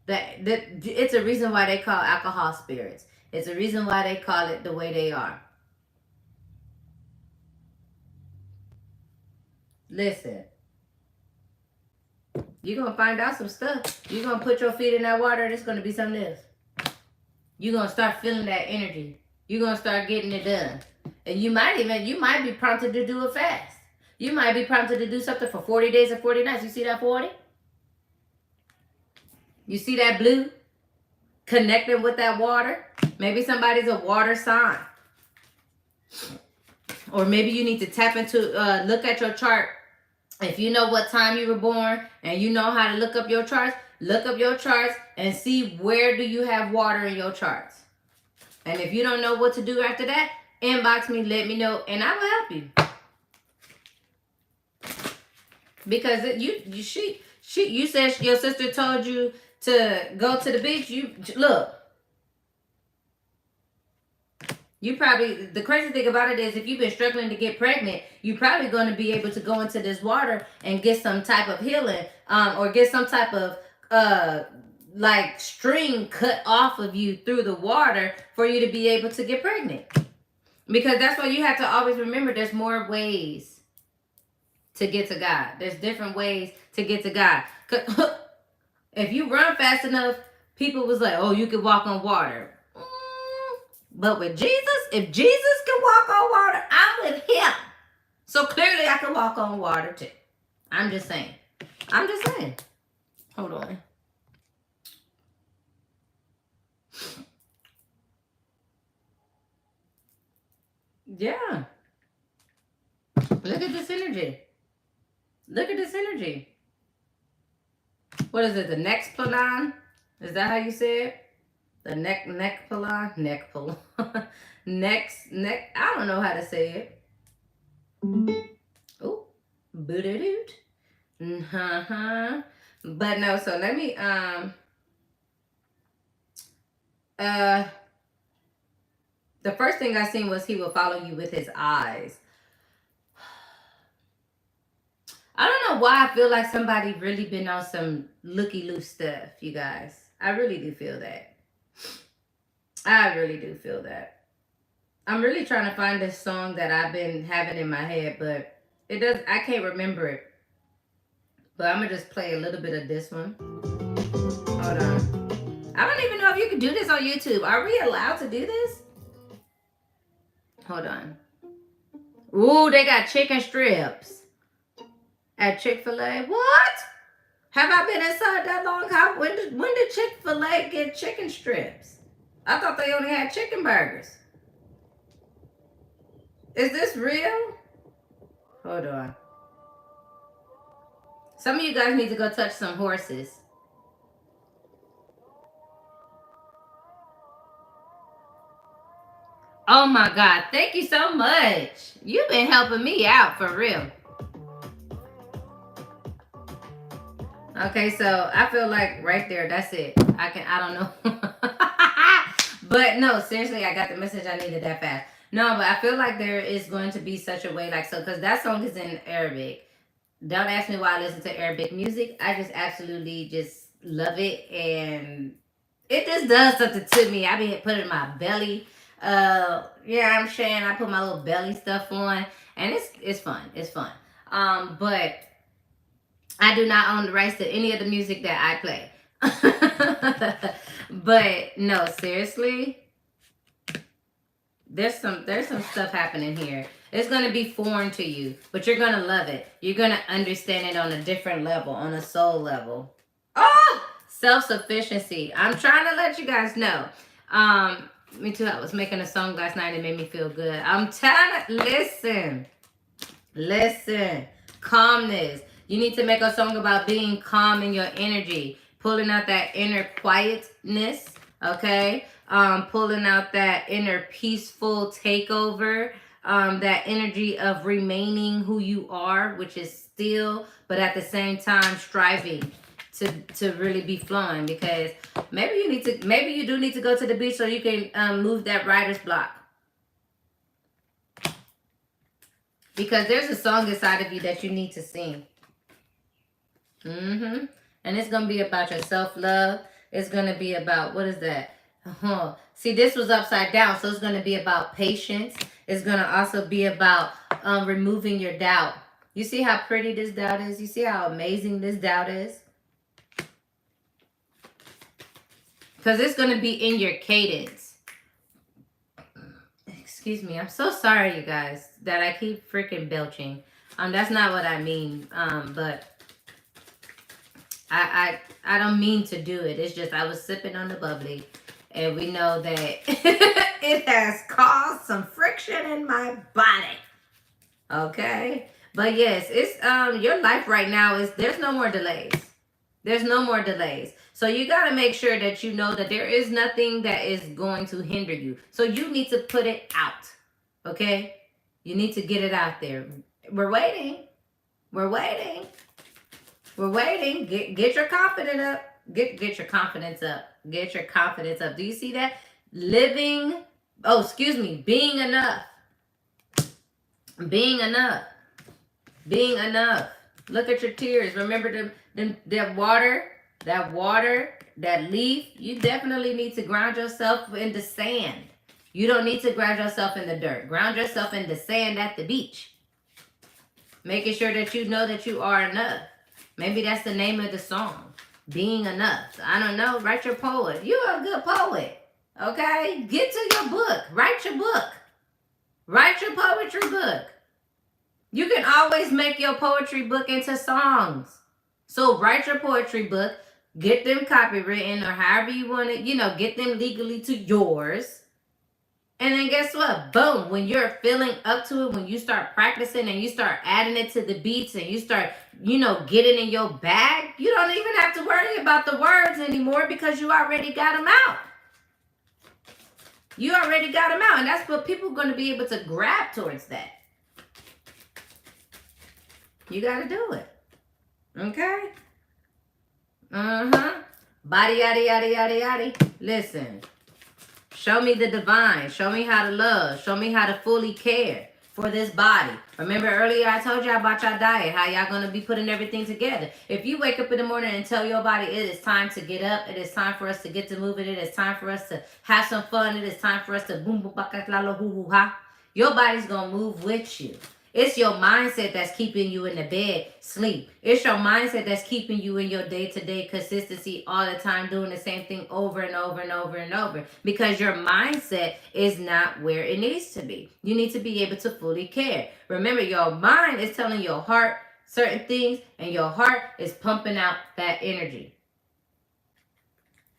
it's a reason why they call alcohol spirits. It's a reason why they call it the way they are. Listen. You're going to find out some stuff. You're going to put your feet in that water and it's going to be something else. You're going to start feeling that energy. You're going to start getting it done. And you might be prompted to do a fast. You might be prompted to do something for 40 days and 40 nights. You see that 40? You see that blue? Connecting with that water. Maybe somebody's a water sign. Or maybe you need to tap into, look at your chart. If you know what time you were born and you know how to look up your charts, look up your charts and see where do you have water in your charts. And if you don't know what to do after that, inbox me, let me know, and I will help you. Because you said your sister told you to go to the beach. You look. You probably, the crazy thing about it is if you've been struggling to get pregnant, you're probably going to be able to go into this water and get some type of healing, or get some type of like string cut off of you through the water for you to be able to get pregnant. Because that's why you have to always remember there's more ways to get to God. There's different ways to get to God. If you run fast enough, people was like, oh, you could walk on water. But with Jesus, if Jesus can walk on water, I'm with him. So clearly I can walk on water too. I'm just saying. Hold on. Yeah. Look at this energy. Look at this energy. What is it? The next plan? Is that how you say it? The neck plan? Neck plan. Neck. I don't know how to say it. Oh. Boo-doo-doot. But no, so let me the first thing I seen was he will follow you with his eyes. I don't know why I feel like somebody really been on some looky-loo stuff, you guys. I really do feel that. I really do feel that. I'm really trying to find this song that I've been having in my head, but I can't remember it. But I'm going to just play a little bit of this one. Hold on. I don't even know if you can do this on YouTube. Are we allowed to do this? Hold on. Ooh, they got chicken strips at Chick-fil-A. What? Have I been inside that long? When did Chick-fil-A get chicken strips? I thought they only had chicken burgers. Is this real? Hold on. Some of you guys need to go touch some horses. Oh my God. Thank you so much. You've been helping me out for real. Okay, so I feel like right there, that's it. I don't know. But no, seriously, I got the message I needed that fast. No, but I feel like there is going to be such a way, like, so, because that song is in Arabic. Don't ask me why I listen to Arabic music. I just absolutely just love it, and it just does something to me. I be putting my belly, yeah, I'm saying I put my little belly stuff on, and it's fun. It's fun. But I do not own the rights to any of the music that I play. But no, seriously, there's some stuff happening here. It's going to be foreign to you, but you're going to love it. You're going to understand it on a different level, on a soul level. Oh, self-sufficiency. I'm trying to let you guys know. Me too. I was making a song last night. It made me feel good. I'm telling you, listen, calmness. You need to make a song about being calm in your energy, pulling out that inner quietness, okay? Pulling out that inner peaceful takeover, that energy of remaining who you are, which is still, but at the same time striving to really be flowing. Because maybe you do need to go to the beach so you can move that writer's block. Because there's a song inside of you that you need to sing. And it's going to be about your self-love. It's going to be about, what is that? See, this was upside down, so it's going to be about patience. It's going to also be about removing your doubt. You see how pretty this doubt is? You see how amazing this doubt is? Because it's going to be in your cadence. Excuse me. I'm so sorry, you guys, that I keep freaking belching. That's not what I mean. But I don't mean to do it. It's just I was sipping on the bubbly, and we know that it has caused some friction in my body. Okay, but yes, it's your life right now is there's no more delays. There's no more delays. So you got to make sure that you know that there is nothing that is going to hinder you. So you need to put it out. Okay? You need to get it out there. We're waiting. We're waiting. We're waiting. Get your confidence up. Get your confidence up. Get your confidence up. Do you see that? Being enough. Being enough. Being enough. Look at your tears. Remember that water, that leaf. You definitely need to ground yourself in the sand. You don't need to ground yourself in the dirt. Ground yourself in the sand at the beach. Making sure that you know that you are enough. Maybe that's the name of the song. Being enough. I don't know. Write your poet. You're a good poet. Okay? Get to your book. Write your book. Write your poetry book. You can always make your poetry book into songs. So write your poetry book, get them copywritten or however you want it, get them legally to yours. And then guess what? Boom. When you're feeling up to it, when you start practicing and you start adding it to the beats and you start, getting in your bag, you don't even have to worry about the words anymore because you already got them out. You already got them out. And that's what people are going to be able to grab towards that. You got to do it. Okay? Body, yaddy, yaddy, yaddy, yaddy. Listen. Show me the divine. Show me how to love. Show me how to fully care for this body. Remember earlier I told y'all about your diet, how y'all going to be putting everything together. If you wake up in the morning and tell your body it is time to get up, it is time for us to get to moving, it is time for us to have some fun, it is time for us to boom, boom, baka, la, la, hoo, hoo, ha. Your body's going to move with you. It's your mindset that's keeping you in the bed, sleep. It's your mindset that's keeping you in your day-to-day consistency all the time, doing the same thing over and over and over and over. Because your mindset is not where it needs to be. You need to be able to fully care. Remember, your mind is telling your heart certain things, and your heart is pumping out that energy.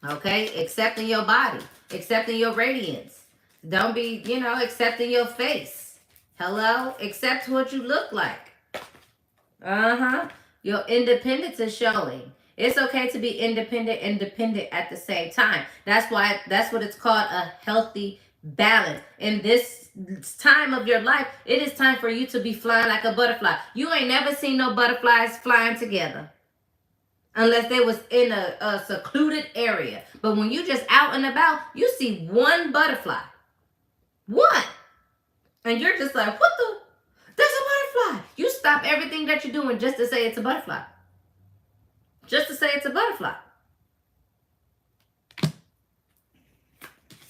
Okay? Accepting your body. Accepting your radiance. Don't be, accepting your face. Hello? Accept what you look like. Your independence is showing. It's okay to be independent at the same time. That's what it's called a healthy balance. In this time of your life, it is time for you to be flying like a butterfly. You ain't never seen no butterflies flying together. Unless they was in a secluded area. But when you just out and about, you see one butterfly. One. And you're just like, what the? There's a butterfly. You stop everything that you're doing just to say it's a butterfly. Just to say it's a butterfly.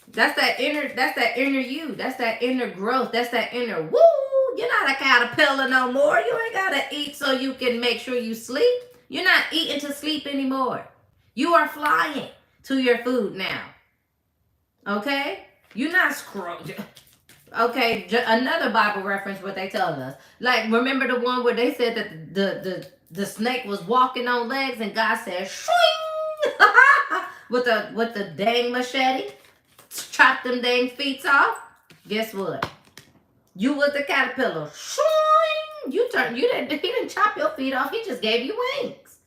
That's that inner you. That's that inner growth. That's that inner woo. You're not a caterpillar no more. You ain't gotta eat so you can make sure you sleep. You're not eating to sleep anymore. You are flying to your food now. Okay? You're not scrolling. Okay, another Bible reference, what they tell us. Like, remember the one where they said that the snake was walking on legs and God said, swing! with the dang machete, chop them dang feet off. Guess what? You was the caterpillar. Swing! He didn't chop your feet off. He just gave you wings.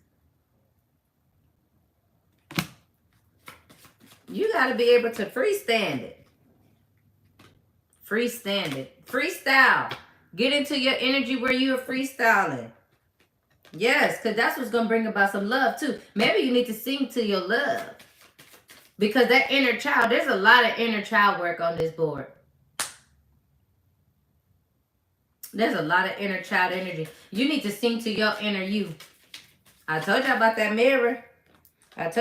You got to be able to freestand it. Freestand it. Freestyle. Get into your energy where you're freestyling. Yes, because that's what's going to bring about some love too. Maybe you need to sing to your love. Because that inner child, there's a lot of inner child work on this board. There's a lot of inner child energy. You need to sing to your inner you. I told you about that mirror. I'm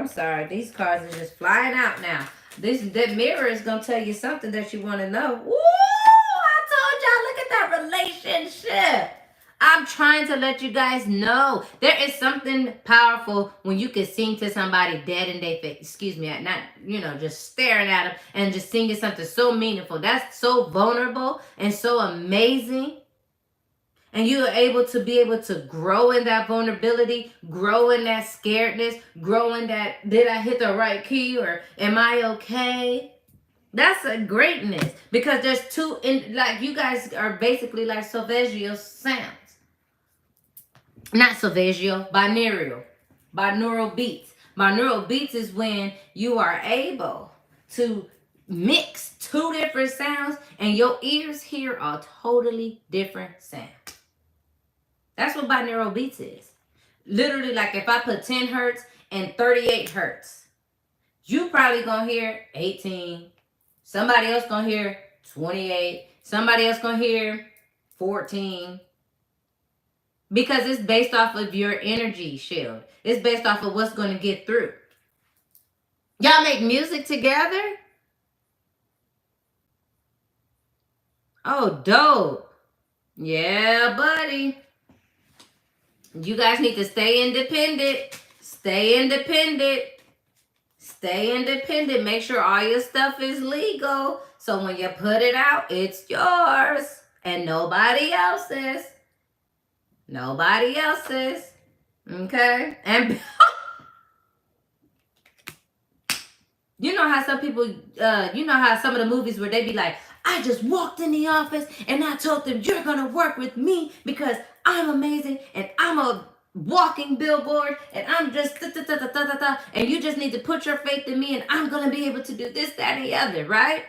sorry. These cards are just flying out now. That mirror is going to tell you something that you want to know. Woo! I told y'all, look at that relationship. I'm trying to let you guys know. There is something powerful when you can sing to somebody dead in their face. Excuse me, not, just staring at them and just singing something so meaningful. That's so vulnerable and so amazing. And you are able to grow in that vulnerability, grow in that scaredness, grow in that, did I hit the right key or am I okay? That's a greatness, because there's two, like you guys are basically like solfeggio sounds. Not solfeggio, binaural beats. Binaural beats is when you are able to mix two different sounds and your ears hear a totally different sound. That's what binaural beats is. Literally, like if I put 10 hertz and 38 hertz, you probably gonna hear 18. Somebody else gonna hear 28. Somebody else gonna hear 14. Because it's based off of your energy shield. It's based off of what's gonna get through. Y'all make music together? Oh, dope. Yeah, buddy. You guys need to stay independent. Stay independent. Stay independent. Make sure all your stuff is legal. So when you put it out, it's yours. And nobody else's. Nobody else's. Okay? And you know how some people, you know how some of the movies where they be like, I just walked in the office and I told them, you're going to work with me because I'm amazing and I'm a walking billboard and I'm just and you just need to put your faith in me and I'm going to be able to do this, that, and the other, right?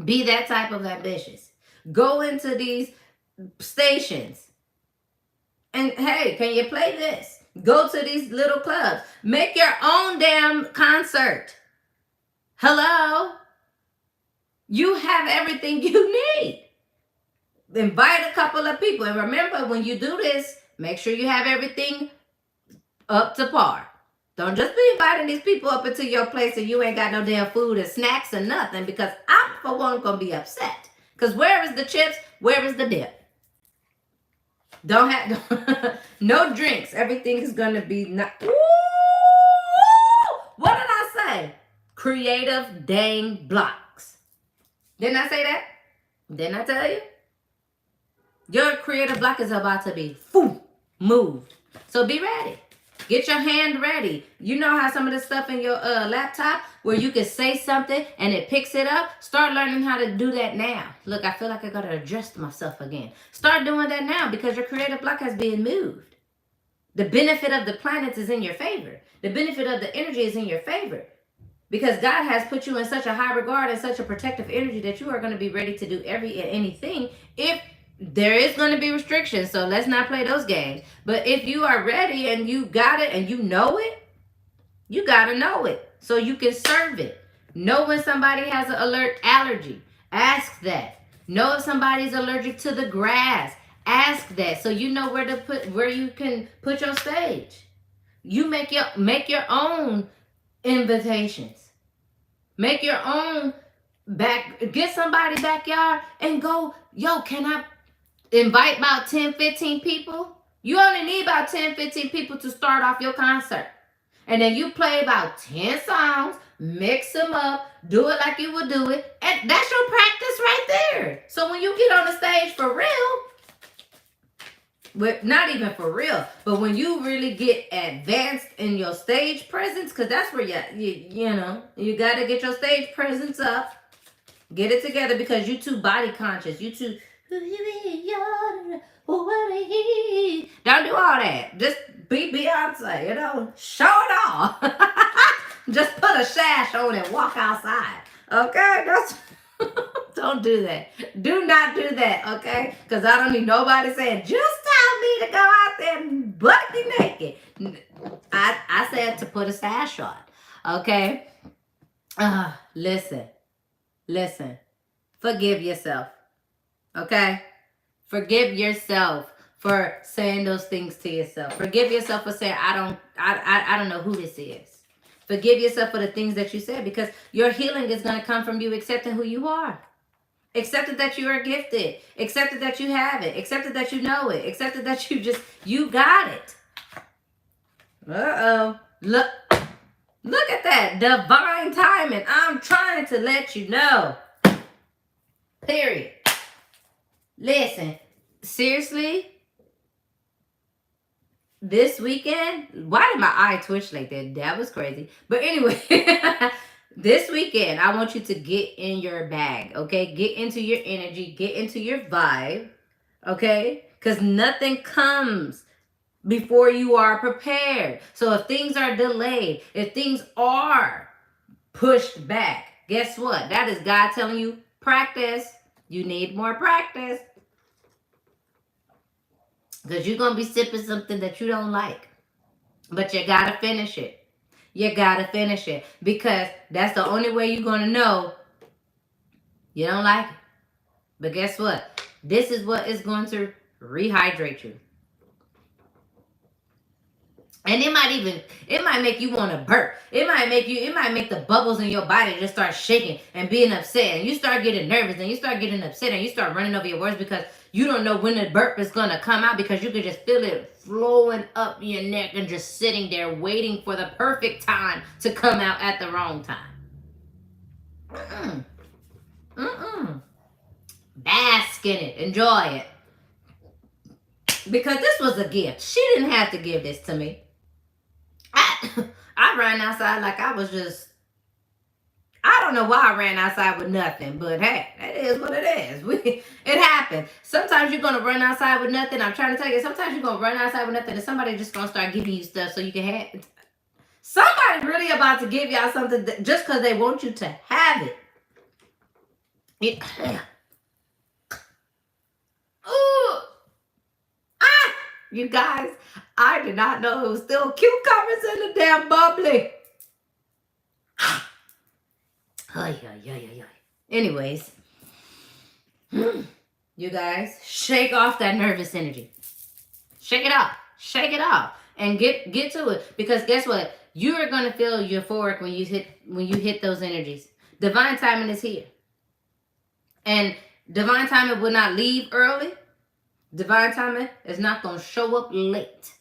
Be that type of ambitious. Go into these stations and, hey, can you play this? Go to these little clubs. Make your own damn concert. Hello? You have everything you need. Invite a couple of people. And remember, when you do this, make sure you have everything up to par. Don't just be inviting these people up into your place and you ain't got no damn food and snacks or nothing, because I'm, for one, going to be upset. Because where is the chips? Where is the dip? Don't have no drinks. Everything is going to be not. Ooh, what did I say? Creative dang blocks. Didn't I say that? Didn't I tell you? Your creative block is about to be moved. So be ready. Get your hand ready. You know how some of the stuff in your laptop where you can say something and it picks it up? Start learning how to do that now. Look, I feel like I got to adjust myself again. Start doing that now because your creative block has been moved. The benefit of the planets is in your favor. The benefit of the energy is in your favor. Because God has put you in such a high regard and such a protective energy that you are going to be ready to do every and anything if there is going to be restrictions. So let's not play those games. But if you are ready and you got it and you know it, you got to know it so you can serve it. Know when somebody has an alert allergy. Ask that. Know if somebody's allergic to the grass. Ask that so you know where you can put your stage. You make your own invitations. Make your own get somebody's backyard and go, yo, can I invite about 10, 15 people? You only need about 10, 15 people to start off your concert. And then you play about 10 songs, mix them up, do it like you would do it. And that's your practice right there. So when you get on the stage for real, not even for real, but when you really get advanced in your stage presence, because that's where you got to get your stage presence up. Get it together because you too body conscious. You too. Don't do all that. Just be Beyonce, show it all. Just put a sash on and walk outside. Okay? Don't do that. Do not do that, okay? Because I don't need nobody saying, just tell me to go out there and butt me naked. I said to put a sash on, okay? Listen. Forgive yourself, okay? Forgive yourself for saying those things to yourself. Forgive yourself for saying, I don't know who this is. Forgive yourself for the things that you said, because your healing is going to come from you accepting who you are. Accepting that you are gifted. Accepting that you have it. Accepting that you know it. Accepting that you got it. Uh-oh. Look at that. Divine timing. I'm trying to let you know. Period. Listen. seriously, this weekend, why did my eye twitch like that? That was crazy. But anyway, this weekend, I want you to get in your bag, okay? Get into your energy, get into your vibe, okay? Because nothing comes before you are prepared. So if things are delayed, if things are pushed back, guess what? That is God telling you, practice. You need more practice. Because you're going to be sipping something that you don't like. But you got to finish it. You got to finish it. Because that's the only way you're going to know you don't like it. But guess what? This is what is going to rehydrate you. And it might make you want to burp. It might make the bubbles in your body just start shaking and being upset. And you start getting nervous and you start getting upset and you start running over your words because you don't know when the burp is going to come out, because you can just feel it flowing up your neck and just sitting there waiting for the perfect time to come out at the wrong time. Bask in it. Enjoy it. Because this was a gift. She didn't have to give this to me. I ran outside like I was just, I don't know why I ran outside with nothing, but hey, that is what it is. It happened. Sometimes you're going to run outside with nothing. I'm trying to tell you, sometimes you're going to run outside with nothing and somebody just going to start giving you stuff so you can have it. Somebody's really about to give y'all something just because they want you to have it. You guys, I did not know it was still cucumbers in the damn bubbly. Anyways, you guys, shake off that nervous energy. Shake it off. Shake it off. And get to it. Because guess what? You are going to feel euphoric when you hit those energies. Divine timing is here. And divine timing will not leave early. Divine timing is not going to show up late.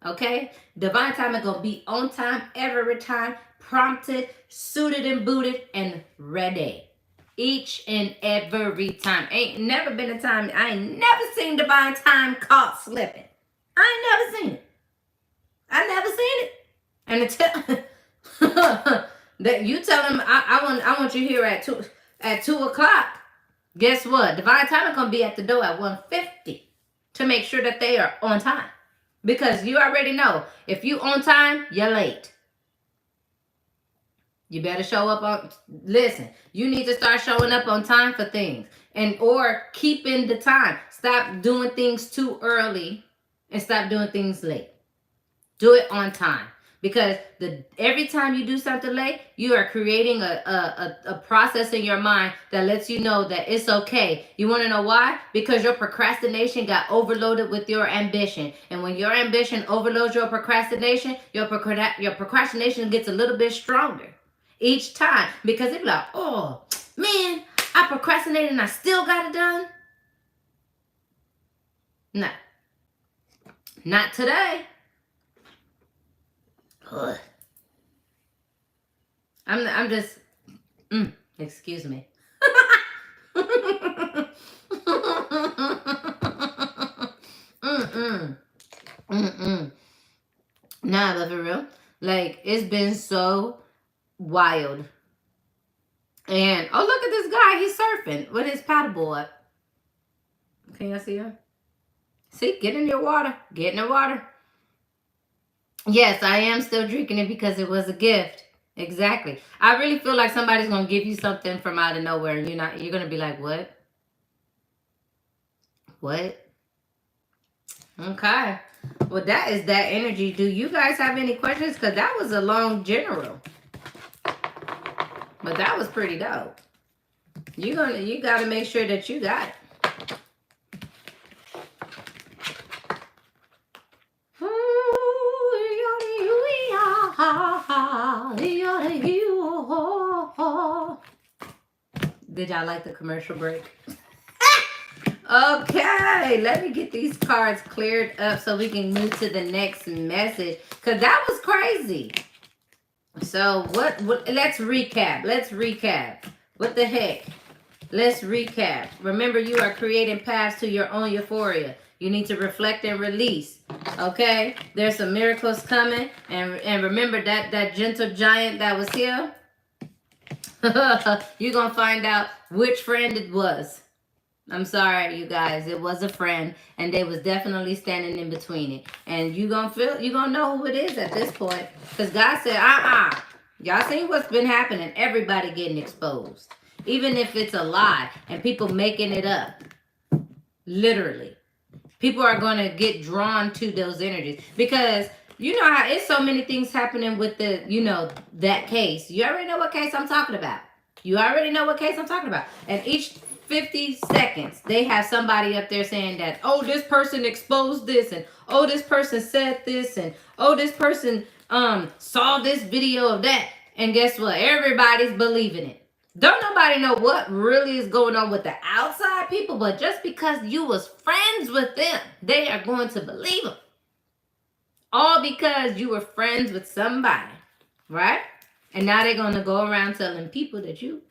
Okay? Divine timing going to be on time every time, prompted, suited and booted, and ready. Each and every time. Ain't never been a time, I ain't never seen divine time caught slipping. I ain't never seen it. I never seen it. And until that you tell them I want you here at 2 o'clock. Guess what? Divine timing gonna be at the door at 1:50 to make sure that they are on time. Because you already know, if you on time, you're late. You better show up on, listen, you need to start showing up on time for things. Or keeping the time. Stop doing things too early and stop doing things late. Do it on time. Because every time you do something late, you are creating a process in your mind that lets you know that it's okay. You want to know why? Because your procrastination got overloaded with your ambition. And when your ambition overloads your procrastination, your procrastination gets a little bit stronger each time. Because it's like, oh, man, I procrastinated and I still got it done. No. Not today. Ugh. I'm just, excuse me. Nah, but for real, like, it's been so wild. And, oh, look at this guy. He's surfing with his paddleboard. Can y'all see him? See, get in your water. Get in the water. Yes, I am still drinking it because it was a gift. Exactly. I really feel like somebody's going to give you something from out of nowhere. And you're going to be like, what? What? Okay. Well, that is that energy. Do you guys have any questions? Because that was a long general. But that was pretty dope. You got to make sure that you got it. Did y'all like the commercial break? Okay, let me get these cards cleared up so we can move to the next message. Because that was crazy. So, what let's recap. Let's recap. What the heck? Let's recap. Remember, you are creating paths to your own euphoria. You need to reflect and release. Okay? There's some miracles coming. And remember that gentle giant that was here? You're going to find out which friend it was. I'm sorry, you guys. It was a friend, and they was definitely standing in between it. And you're going to know who it is at this point. Because God said, y'all seen what's been happening. Everybody getting exposed. Even if it's a lie and people making it up. Literally. People are going to get drawn to those energies. Because you know how it's so many things happening with the, that case. You already know what case I'm talking about. And each 50 seconds, they have somebody up there saying that, oh, this person exposed this, and oh, this person said this, and oh, this person saw this video of that. And guess what? Everybody's believing it. Don't nobody know what really is going on with the outside people, but just because you was friends with them, they are going to believe them. All because you were friends with somebody, right? And now they're going to go around telling people that you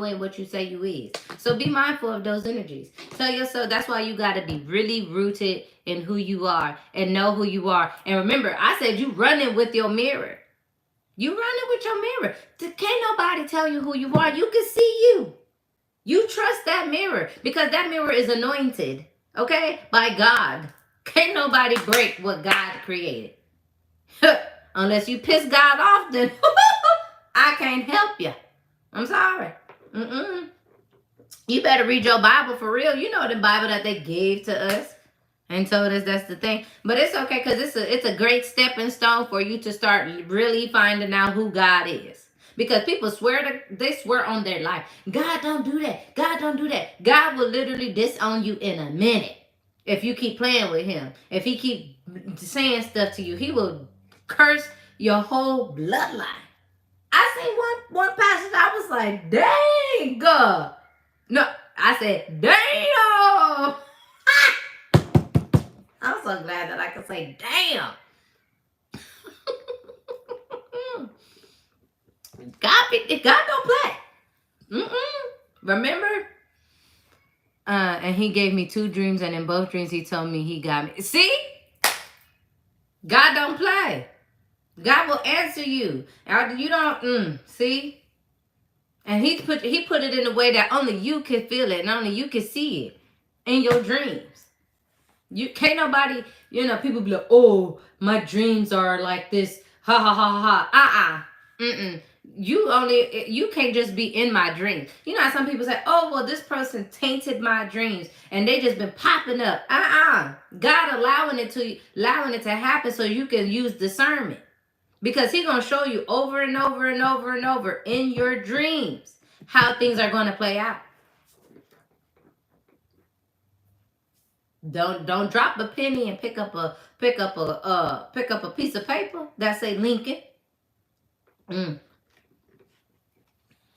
ain't what you say you is. So be mindful of those energies. Tell yourself that's why you got to be really rooted in who you are and know who you are. And remember, I said you running with your mirror. You running with your mirror. Can't nobody tell you who you are. You can see you. You trust that mirror because that mirror is anointed, okay, by God. Can't nobody break what God created. Unless you piss God off, then I can't help you. I'm sorry. You better read your Bible for real. You know the Bible that they gave to us and told us that's the thing. But it's okay because it's a great stepping stone for you to start really finding out who God is. Because people swear on their life. God don't do that. God don't do that. God will literally disown you in a minute if you keep playing with him. If he keep saying stuff to you, he will curse your whole bloodline. I seen one passage, I was like, dang, God. No, I said, damn. I'm so glad that I can say, damn. God don't play. Remember? And he gave me 2 dreams, and in both dreams he told me he got me. See? God don't play. God will answer you. You don't, see? And he put it in a way that only you can feel it and only you can see it in your dreams. You can't nobody, people be like, oh, my dreams are like this. Ha ha ha ha. You can't just be in my dreams. You know how some people say, oh, well, this person tainted my dreams and they just been popping up. God allowing it to happen so you can use discernment. Because he's going to show you over and over and over and over in your dreams how things are going to play out. Don't drop a penny and pick up a piece of paper that say Lincoln.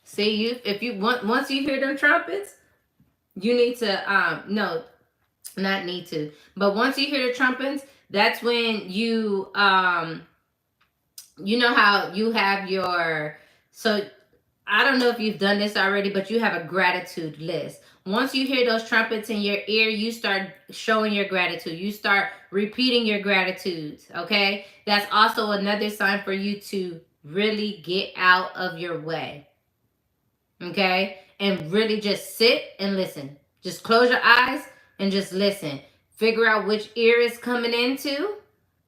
See, once you hear them trumpets, you need to not need to, but once you hear the trumpets, that's when you you know how you have so I don't know if you've done this already, but you have a gratitude list. Once you hear those trumpets in your ear, you start showing your gratitude. You start repeating your gratitudes, okay? That's also another sign for you to really get out of your way, okay? And really just sit and listen. Just close your eyes and just listen. Figure out which ear is coming into.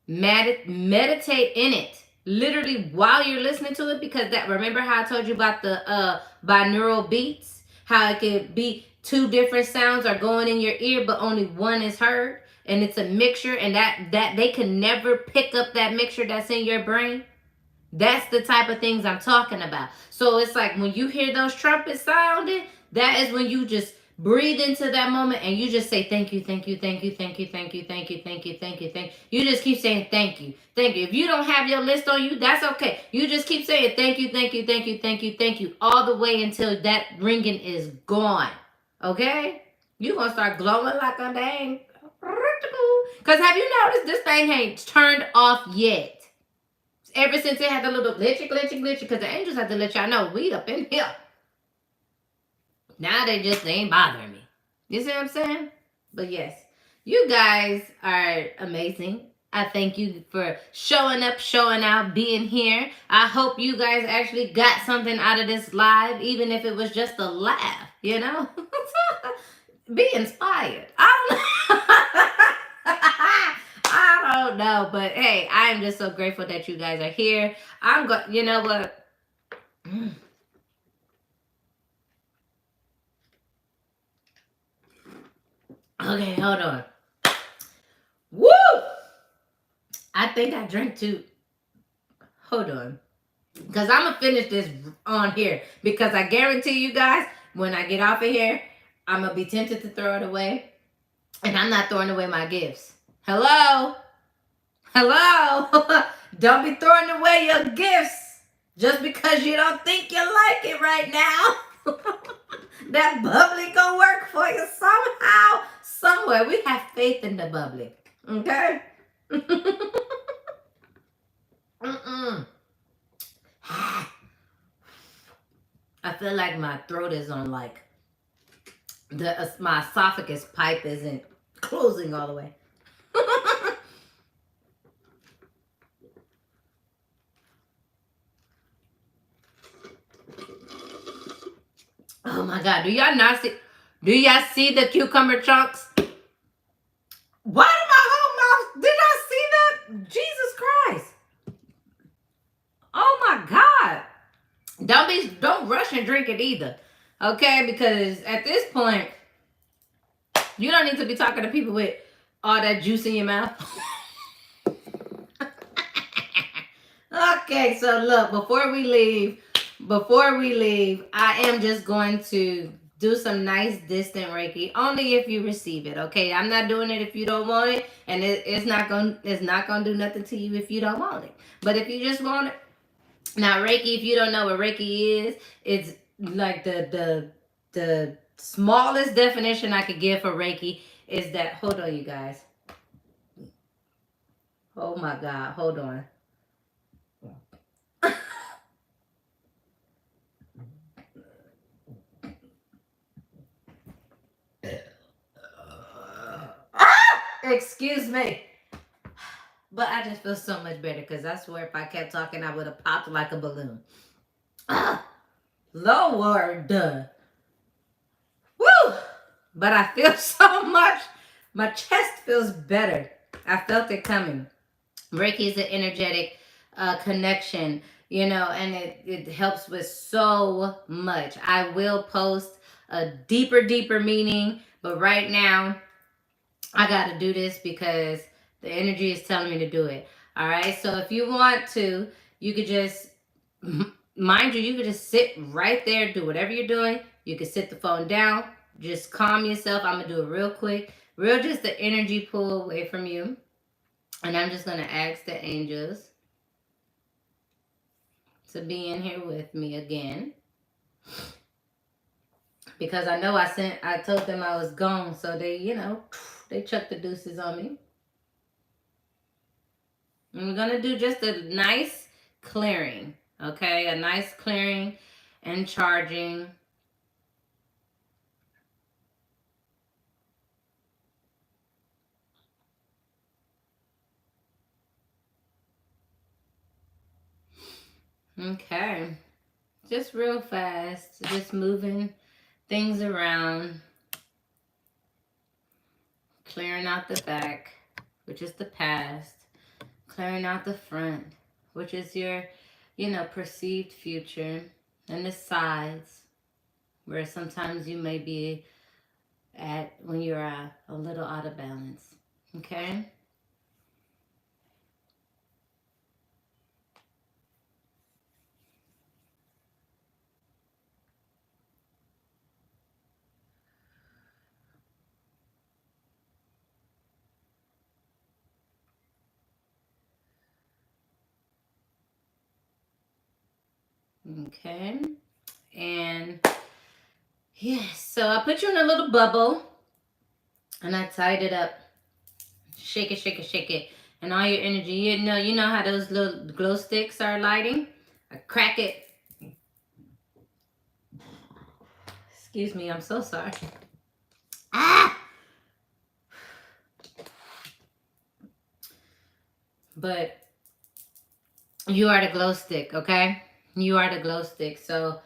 Meditate in it. Literally while you're listening to it, because remember how I told you about the binaural beats? How it could be 2 different sounds are going in your ear, but only one is heard, and it's a mixture, and that they can never pick up that mixture that's in your brain. That's the type of things I'm talking about. So it's like when you hear those trumpets sounding, that is when you just breathe into that moment and you just say thank you, thank you, thank you, thank you, thank you, thank you, thank you, thank you, thank you. You just keep saying thank you, thank you. If you don't have your list on you, that's okay. You just keep saying thank you, thank you, thank you, thank you, thank you, all the way until that ringing is gone. Okay? You're going to start glowing like a dang. Because have you noticed this thing ain't turned off yet? Ever since it had the little glitchy, because the angels have to let y'all know we up in here. Now they ain't bothering me. You see what I'm saying? But yes, you guys are amazing. I thank you for showing up, showing out, being here. I hope you guys actually got something out of this live, even if it was just a laugh, you know? Be inspired. I don't know. I don't know, but hey, I am just so grateful that you guys are here. You know what? Okay, hold on. Woo! I think I drank too. Hold on. Because I'm going to finish this on here. Because I guarantee you guys, when I get off of here, I'm going to be tempted to throw it away. And I'm not throwing away my gifts. Hello? Hello? Don't be throwing away your gifts just because you don't think you like it right now. That bubbly gonna work for you somehow, somewhere. We have faith in the bubbly. Okay? Mm-mm. I feel like my throat is on like my esophagus pipe isn't closing all the way. Oh my God! Do y'all see the cucumber chunks? Why did my whole mouth? Did I see that? Jesus Christ! Oh my God! Don't rush and drink it either, okay? Because at this point, you don't need to be talking to people with all that juice in your mouth. Okay, so look, before we leave, I am just going to do some nice distant Reiki, only if you receive it, okay? I'm not doing it if you don't want it, and it's not gonna do nothing to you if you don't want it. But if you just want it, now Reiki, if you don't know what Reiki is, it's like the smallest definition I could give for Reiki is that, hold on you guys. Oh my God, hold on. Excuse me. But I just feel so much better because I swear if I kept talking, I would have popped like a balloon. Lord. Woo! But I feel so much. My chest feels better. I felt it coming. Reiki is an energetic connection, you know, and it helps with so much. I will post a deeper meaning, but right now I got to do this because the energy is telling me to do it. All right. So if you want to, you could just, mind you, you could just sit right there, do whatever you're doing. You could sit the phone down, just calm yourself. I'm going to do it real quick, just the energy pull away from you. And I'm just going to ask the angels to be in here with me again. Because I know I told them I was gone. So they, you know, they chucked the deuces on me. And we're going to do just a nice clearing. Okay, a nice clearing and charging. Okay, just real fast, just moving things around, clearing out the back, which is the past, clearing out the front, which is your, you know, perceived future, and the sides, where sometimes you may be at when you're a little out of balance. Okay? Okay. And yes, so I put you in a little bubble and I tied it up. Shake it, shake it, shake it. And all your energy, you know how those little glow sticks are lighting? I crack it. Excuse me, I'm so sorry. Ah! But you are the glow stick, okay? You are the glow stick. So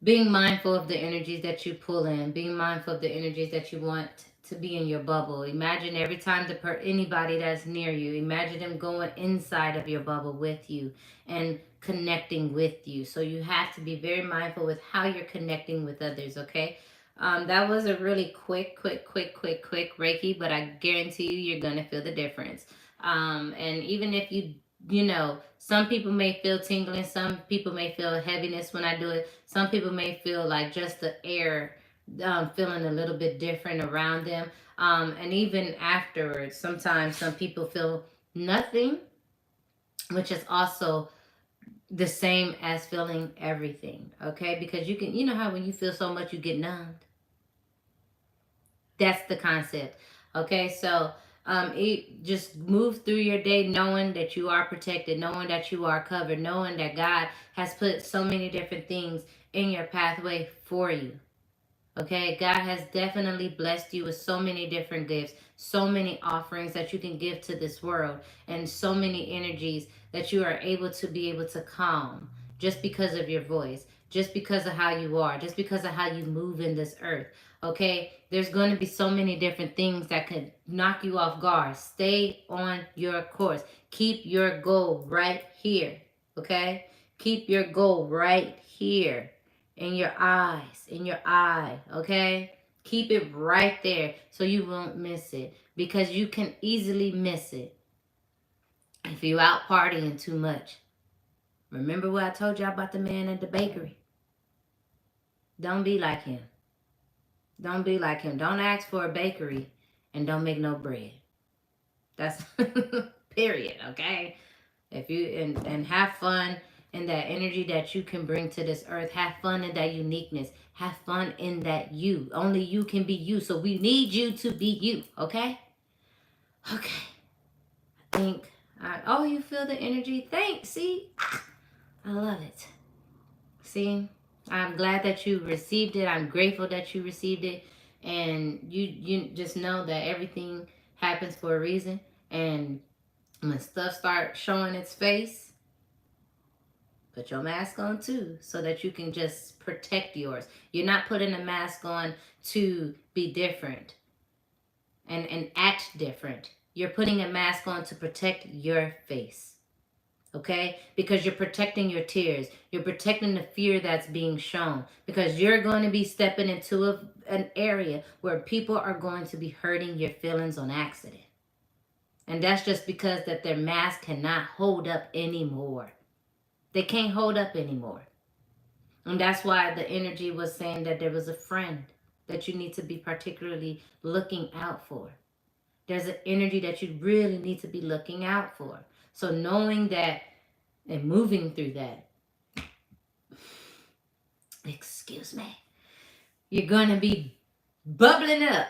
being mindful of the energies that you pull in, being mindful of the energies that you want to be in your bubble. Imagine every time anybody that's near you, imagine them going inside of your bubble with you and connecting with you. So you have to be very mindful with how you're connecting with others, okay? That was a really quick Reiki, but I guarantee you're going to feel the difference. And even if some people may feel tingling, some people may feel heaviness when I do it. Some people may feel like just the air feeling a little bit different around them. And even afterwards, sometimes some people feel nothing, which is also the same as feeling everything, okay? Because you know how when you feel so much, you get numbed? That's the concept, okay? So just move through your day knowing that you are protected, knowing that you are covered, knowing that God has put so many different things in your pathway for you. Okay, God has definitely blessed you with so many different gifts, so many offerings that you can give to this world, and so many energies that you are able to calm just because of your voice, just because of how you are, just because of how you move in this earth. Okay, there's going to be so many different things that could knock you off guard. Stay on your course. Keep your goal right here. Okay, keep your goal right here in your eyes, in your eye, okay? Keep it right there so you won't miss it, because you can easily miss it if you out partying too much. Remember what I told y'all about the man at the bakery? Don't be like him. Don't be like him. Don't ask for a bakery and don't make no bread. That's period, okay? If you and have fun in that energy that you can bring to this earth. Have fun in that uniqueness. Have fun in that you. Only you can be you. So we need you to be you. Okay? Okay. I think. Oh, you feel the energy? Thanks. See? I love it. See? I'm glad that you received it. I'm grateful that you received it. And you just know that everything happens for a reason. And when stuff starts showing its face, put your mask on too, so that you can just protect yours. You're not putting a mask on to be different and act different. You're putting a mask on to protect your face. Okay? Because you're protecting your tears. You're protecting the fear that's being shown. Because you're going to be stepping into an area where people are going to be hurting your feelings on accident. And that's just because that their mask cannot hold up anymore. They can't hold up anymore. And that's why the energy was saying that there was a friend that you need to be particularly looking out for. There's an energy that you really need to be looking out for. So knowing that and moving through that, excuse me, you're going to be bubbling up.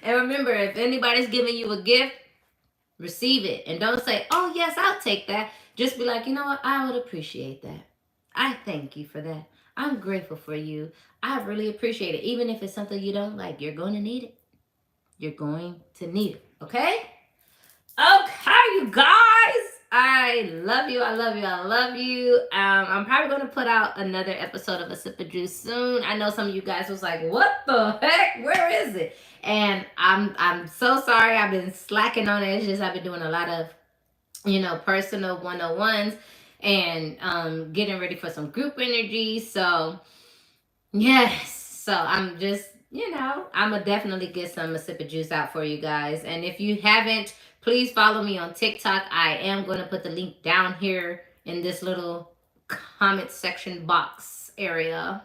And remember, if anybody's giving you a gift, receive it. And don't say, oh, yes, I'll take that. Just be like, you know what? I would appreciate that. I thank you for that. I'm grateful for you. I really appreciate it. Even if it's something you don't like, you're going to need it. You're going to need it. Okay? Okay, you guys. I love you. I love you. I love you. I'm probably going to put out another episode of A Sip of Juice soon. I know some of you guys was like, what the heck? Where is it? And I'm so sorry. I've been slacking on it. It's just I've been doing a lot of, personal 101s and getting ready for some group energy. So, yes. So I'm just, I'm going to definitely get some A Sip of Juice out for you guys. And if you haven't, please follow me on TikTok. I am going to put the link down here in this little comment section box area.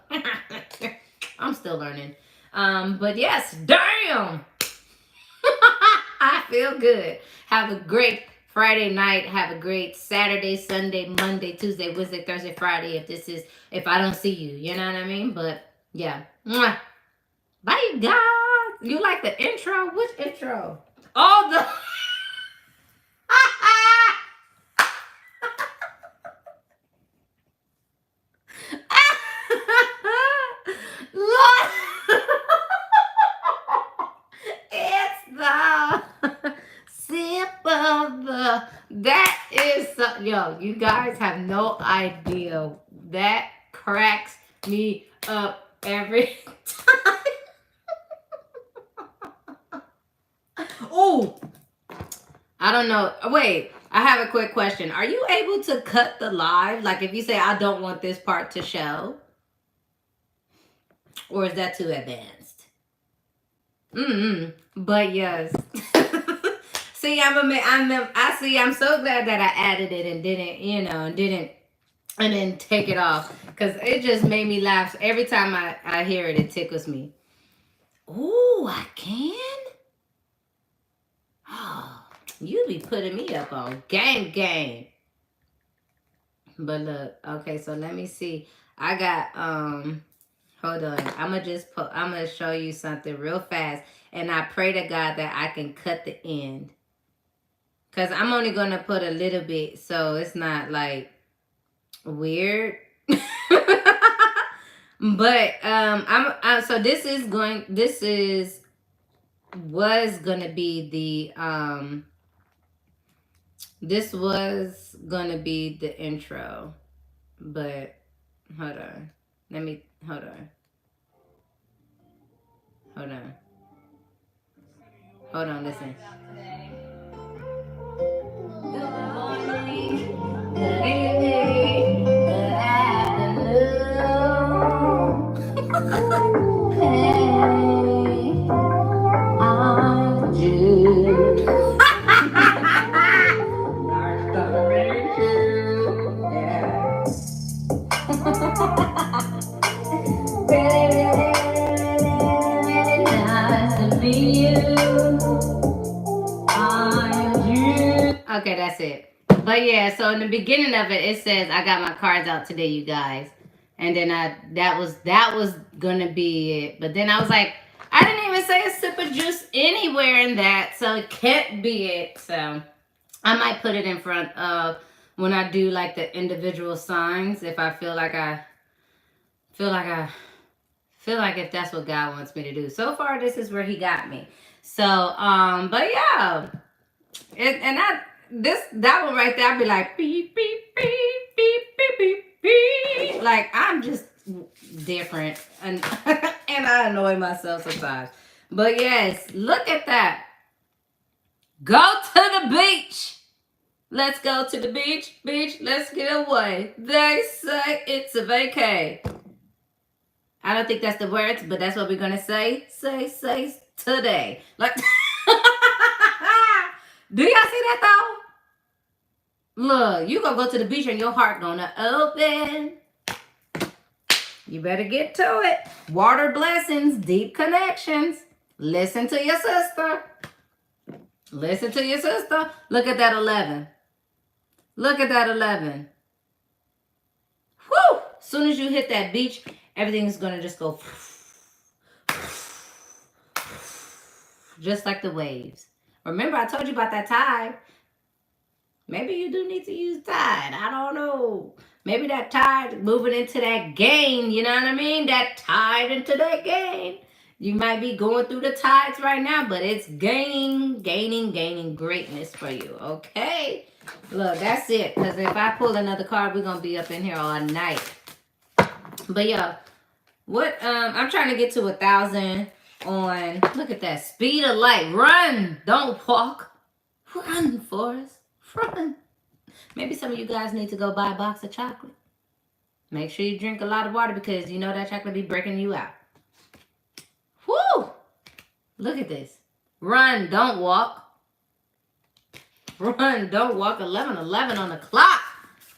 I'm still learning. But yes, damn. I feel good. Have a great Friday night. Have a great Saturday, Sunday, Monday, Tuesday, Wednesday, Thursday, Friday. If I don't see you, you know what I mean? But yeah. Mwah. Bye, you guys. You like the intro? Which intro? Oh, the... is so, yo, you guys have no idea. That cracks me up every time. Oh, I don't know. Wait, I have a quick question. Are you able to cut the live? Like if you say, I don't want this part to show? Or is that too advanced? But yes. See, I'm so glad that I added it and didn't take it off. Because it just made me laugh. Every time I hear it, it tickles me. Ooh, I can? Oh, you be putting me up on game. But look, okay, so let me see. I got hold on. I'm gonna show you something real fast. And I pray to God that I can cut the end. Cause I'm only gonna put a little bit, so it's not like weird. But so this was gonna be the intro, but hold on. Hold on, listen. Good morning, good evening, good afternoon. Hey, I'm Jude. Really nice to meet you. Okay, that's it. But yeah, so in the beginning of it, it says I got my cards out today, you guys. And then that was gonna be it. But then I was like, I didn't even say a sip of juice anywhere in that, so it can't be it. So I might put it in front of when I do like the individual signs, if I feel like if that's what God wants me to do. So far, this is where He got me. So, but yeah, that one right there, I'd be like beep beep beep beep beep beep beep. Like I'm just different, and and I annoy myself sometimes. But yes, look at that. Go to the beach. Let's go to the beach. Let's get away. They say it's a vacay. I don't think that's the words, but that's what we're gonna say. Say today. Like, do y'all see that though? Look, you gonna go to the beach and your heart gonna open. You better get to it. Water blessings, deep connections. Listen to your sister. Listen to your sister. Look at that 11. Look at that 11. Whew! As soon as you hit that beach, everything's gonna just go just like the waves. Remember, I told you about that tide. Maybe you do need to use tide. I don't know. Maybe that tide moving into that gain. You know what I mean? That tide into that gain. You might be going through the tides right now, but it's gaining greatness for you. Okay? Look, that's it. Because if I pull another card, we're going to be up in here all night. But yeah, I'm trying to get to 1,000 on, look at that, speed of light. Run, don't walk. Run, Forrest, run. Maybe some of you guys need to go buy a box of chocolate. Make sure you drink a lot of water because you know that chocolate be breaking you out. Whoo! Look at this. Run, don't walk. Run, don't walk. 11:11 on the clock.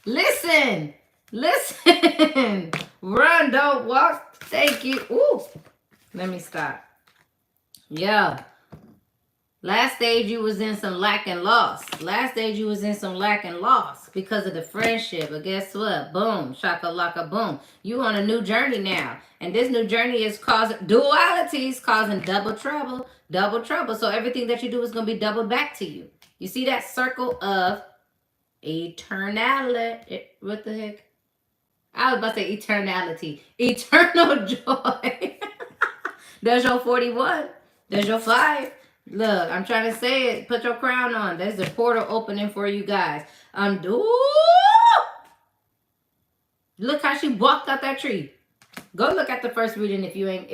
Listen. Run, don't walk. Thank you. Ooh. Let me stop. Yeah. Last stage you was in some lack and loss. Because of the friendship. But guess what? Boom. Shaka-laka boom. You on a new journey now. And this new journey is causing dualities, causing double trouble. So everything that you do is going to be doubled back to you. You see that circle of eternality. What the heck? I was about to say eternality. Eternal joy. There's your 41. There's your 5. Look, I'm trying to say it. Put your crown on. There's the portal opening for you guys. Look how she walked out that tree. Go look at the first reading if you ain't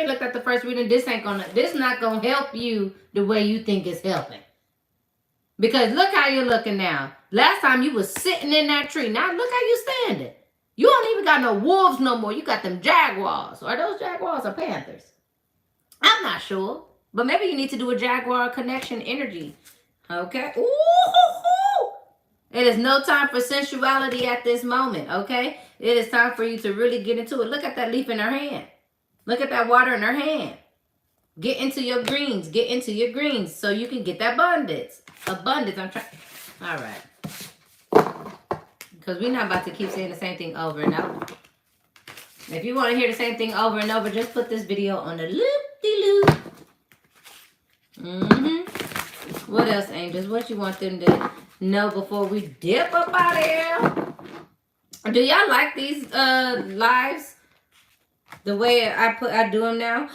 looked at the first reading. This not gonna help you the way you think it's helping. Because look how you're looking now. Last time you was sitting in that tree. Now look how you standing. You don't even got no wolves no more. You got them jaguars. Are those jaguars or panthers? I'm not sure. But maybe you need to do a jaguar connection energy. Okay? Ooh! It is no time for sensuality at this moment, okay? It is time for you to really get into it. Look at that leaf in her hand. Look at that water in her hand. Get into your greens. Get into your greens so you can get that abundance. Abundance. I'm trying. All right. Because we're not about to keep saying the same thing over and over. If you want to hear the same thing over and over, just put this video on the loop-de-loop. What else, angels? What you want them to know before we dip up out of here? Do y'all like these lives? The way I do them now?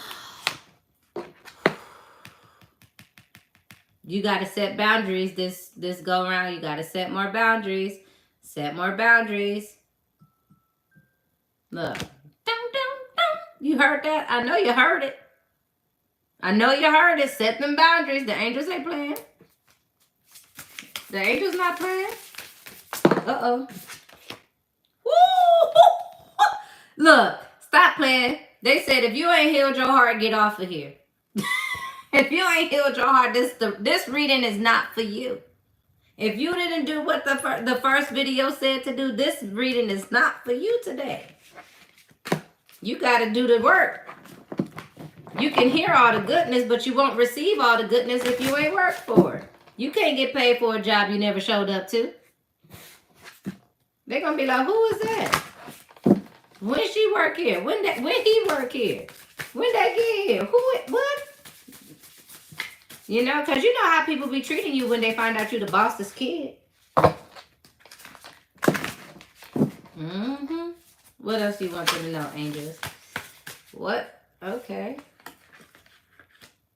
You got to set boundaries this go around. You got to set more boundaries. Set more boundaries. Look. You heard that? I know you heard it. I know you heard it. Set them boundaries. The angels ain't playing. The angels not playing. Uh-oh. Woo! Look, stop playing. They said if you ain't healed your heart, get off of here. If you ain't healed your heart, this reading is not for you. If you didn't do what the first video said to do, this reading is not for you today. You got to do the work. You can hear all the goodness, but you won't receive all the goodness if you ain't worked for it. You can't get paid for a job you never showed up to. They're going to be like, who is that? When she work here? When he work here? When they get here? What? You know, because you know how people be treating you when they find out you the boss's kid. What else do you want them to know, angels? What? Okay.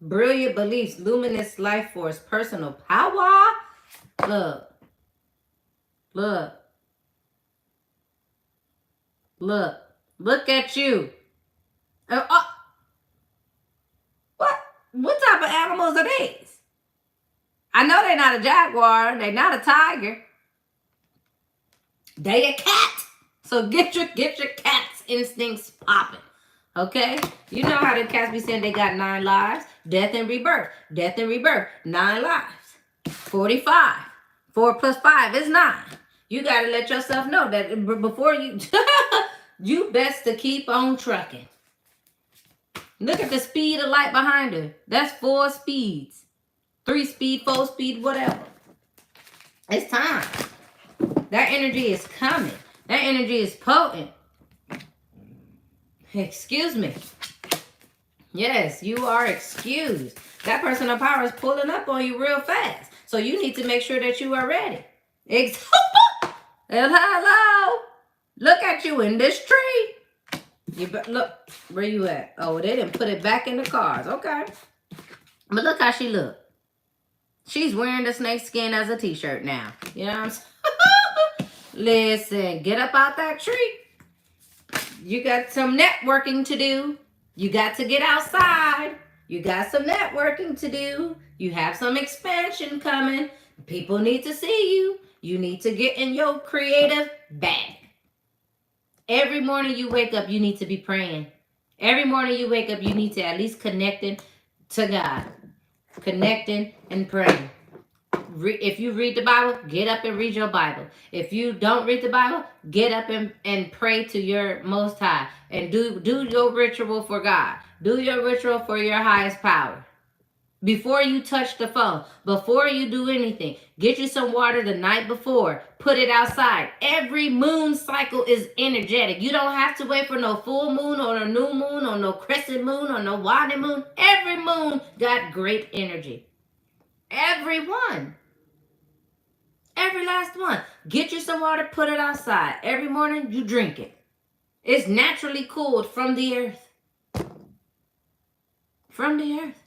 Brilliant beliefs, luminous life force, personal power. Look. Look. Look. Look at you. What type of animals are these? I know they're not a jaguar. They're not a tiger. They a cat. So get your cat's instincts popping. Okay? You know how the cats be saying they got 9 lives? Death and rebirth. Death and rebirth. 9 lives. 45. 4 plus 5 is 9. You got to let yourself know that before you... you best to keep on trucking. Look at the speed of light behind her. That's 4 speeds. 3 speed, 4 speed, whatever. It's time. That energy is coming. That energy is potent. Excuse me. Yes, you are excused. That person of power is pulling up on you real fast. So you need to make sure that you are ready. Hello. Look at you in this tree. Look, where you at? Oh, they didn't put it back in the cars. Okay. But look how she look. She's wearing the snake skin as a t-shirt now. You know what I'm saying? Listen, get up out that tree. You got some networking to do. You got to get outside. You got some networking to do. You have some expansion coming. People need to see you. You need to get in your creative bag. Every morning you wake up, you need to be praying. Every morning you wake up, you need to at least connecting to God. Connecting and praying. If you read the Bible, get up and read your Bible. If you don't read the Bible, get up and pray to your Most High. And do your ritual for God. Do your ritual for your highest power. Before you touch the phone, before you do anything, get you some water the night before. Put it outside. Every moon cycle is energetic. You don't have to wait for no full moon or a new moon or no crescent moon or no waning moon. Every moon got great energy. Every one. Every last one. Get you some water, put it outside. Every morning, you drink it. It's naturally cooled from the earth. From the earth.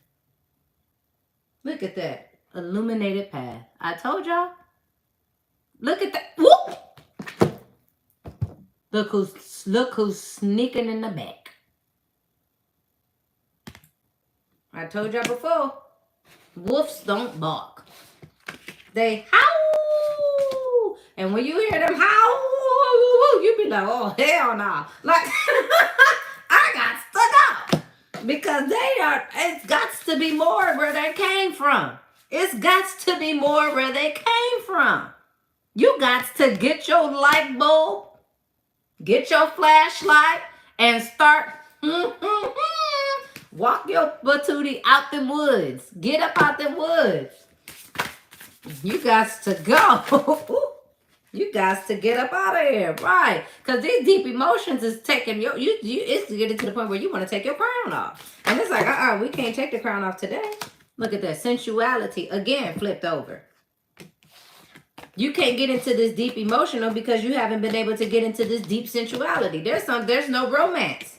Look at that. Illuminated path. I told y'all. Look at that. Whoop! Look who's sneaking in the back. I told y'all before, wolves don't bark. They howl. And when you hear them howl, you be like, oh, hell no. Like, I got stuck out. Because it's got to be more where they came from. It's got to be more where they came from. You got to get your light bulb, get your flashlight, and start walk your patootie out the woods. Get up out the woods. You got to go. You got to get up out of here, right? Because these deep emotions is taking it's getting to the point where you want to take your crown off. And it's like, we can't take the crown off today. Look at that sensuality again flipped over. You can't get into this deep emotional because you haven't been able to get into this deep sensuality. There's no romance.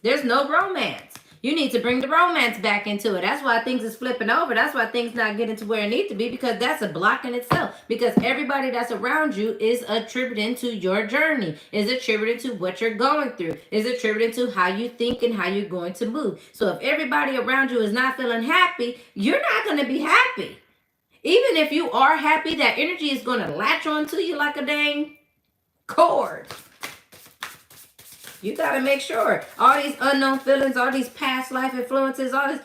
There's no romance. You need to bring the romance back into it. That's why things is flipping over. That's why things not getting to where it need to be, because that's a block in itself. Because everybody that's around you is attributing to your journey, is attributing to what you're going through, is attributing to how you think and how you're going to move. So if everybody around you is not feeling happy, you're not going to be happy. Even if you are happy, that energy is going to latch onto you like a dang cord. You got to make sure all these unknown feelings, all these past life influences, all this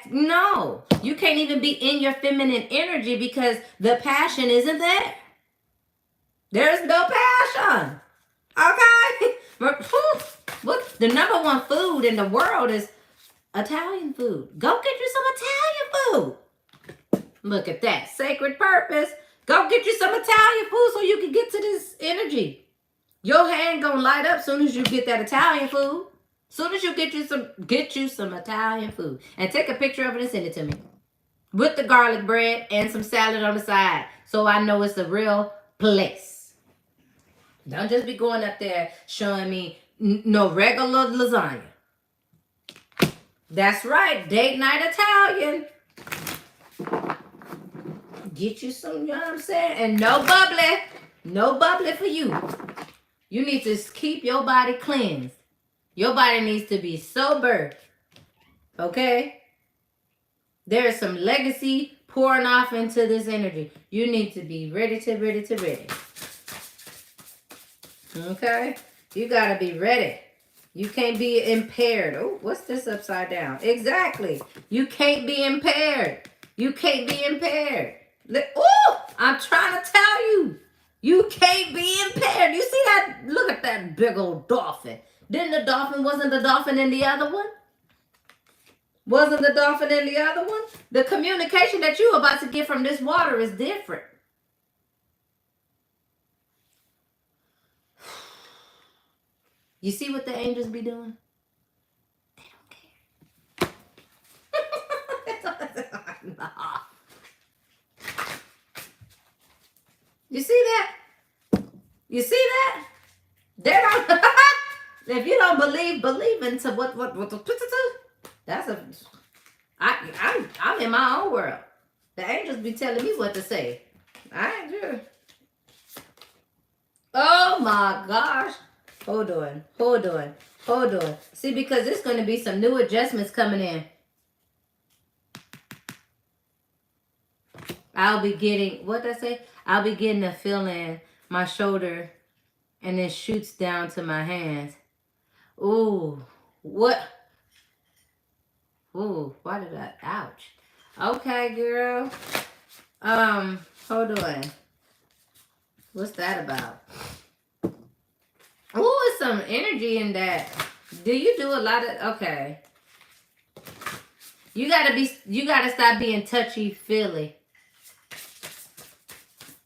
no, you can't even be in your feminine energy because the passion isn't there. There's no passion. Okay? What the number one food in the world is Italian food. Go get you some Italian food. Look at that. Sacred purpose. Go get you some Italian food so you can get to this energy. Your hand gonna light up soon as you get that Italian food. Soon as you get you some Italian food. And take a picture of it and send it to me. With the garlic bread and some salad on the side. So I know it's a real place. Don't just be going up there showing me no regular lasagna. That's right. Date night Italian. Get you some, you know what I'm saying? And no bubbly. No bubbly for you. You need to keep your body cleansed. Your body needs to be sober. Okay? There is some legacy pouring off into this energy. You need to be ready. Okay? You got to be ready. You can't be impaired. Oh, what's this upside down? Exactly. You can't be impaired. You can't be impaired. Oh, I'm trying to tell you. You can't be impaired. You see that? Look at that big old dolphin. Wasn't the dolphin in the other one? Wasn't the dolphin in the other one? The communication that you're about to get from this water is different. You see what the angels be doing? They don't care. You see that? You see that? They don't. If you don't believe into what that's I'm in my own world. The angels be telling me what to say. I ain't sure. Oh my gosh. Hold on. See, because there's going to be some new adjustments coming in. I'll be getting, what did I say? I'll be getting a feeling my shoulder and it shoots down to my hands. Ooh, what? Ooh, why did I, ouch. Okay, girl. Hold on. What's that about? Ooh, it's some energy in that. Do you do a lot of, okay. You gotta stop being touchy-feely.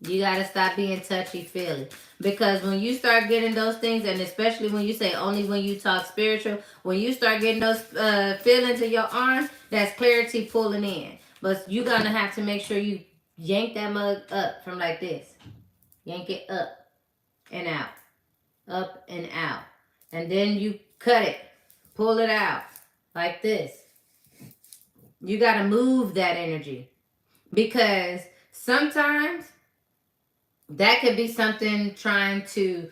You gotta stop being touchy-feely. Because when you start getting those things, and especially when you say only when you talk spiritual, when you start getting those feelings in your arm, that's clarity pulling in. But you're gonna have to make sure you yank that mug up from like this. Yank it up and out. Up and out. And then you cut it. Pull it out. Like this. You gotta move that energy. Because sometimes That could be something trying to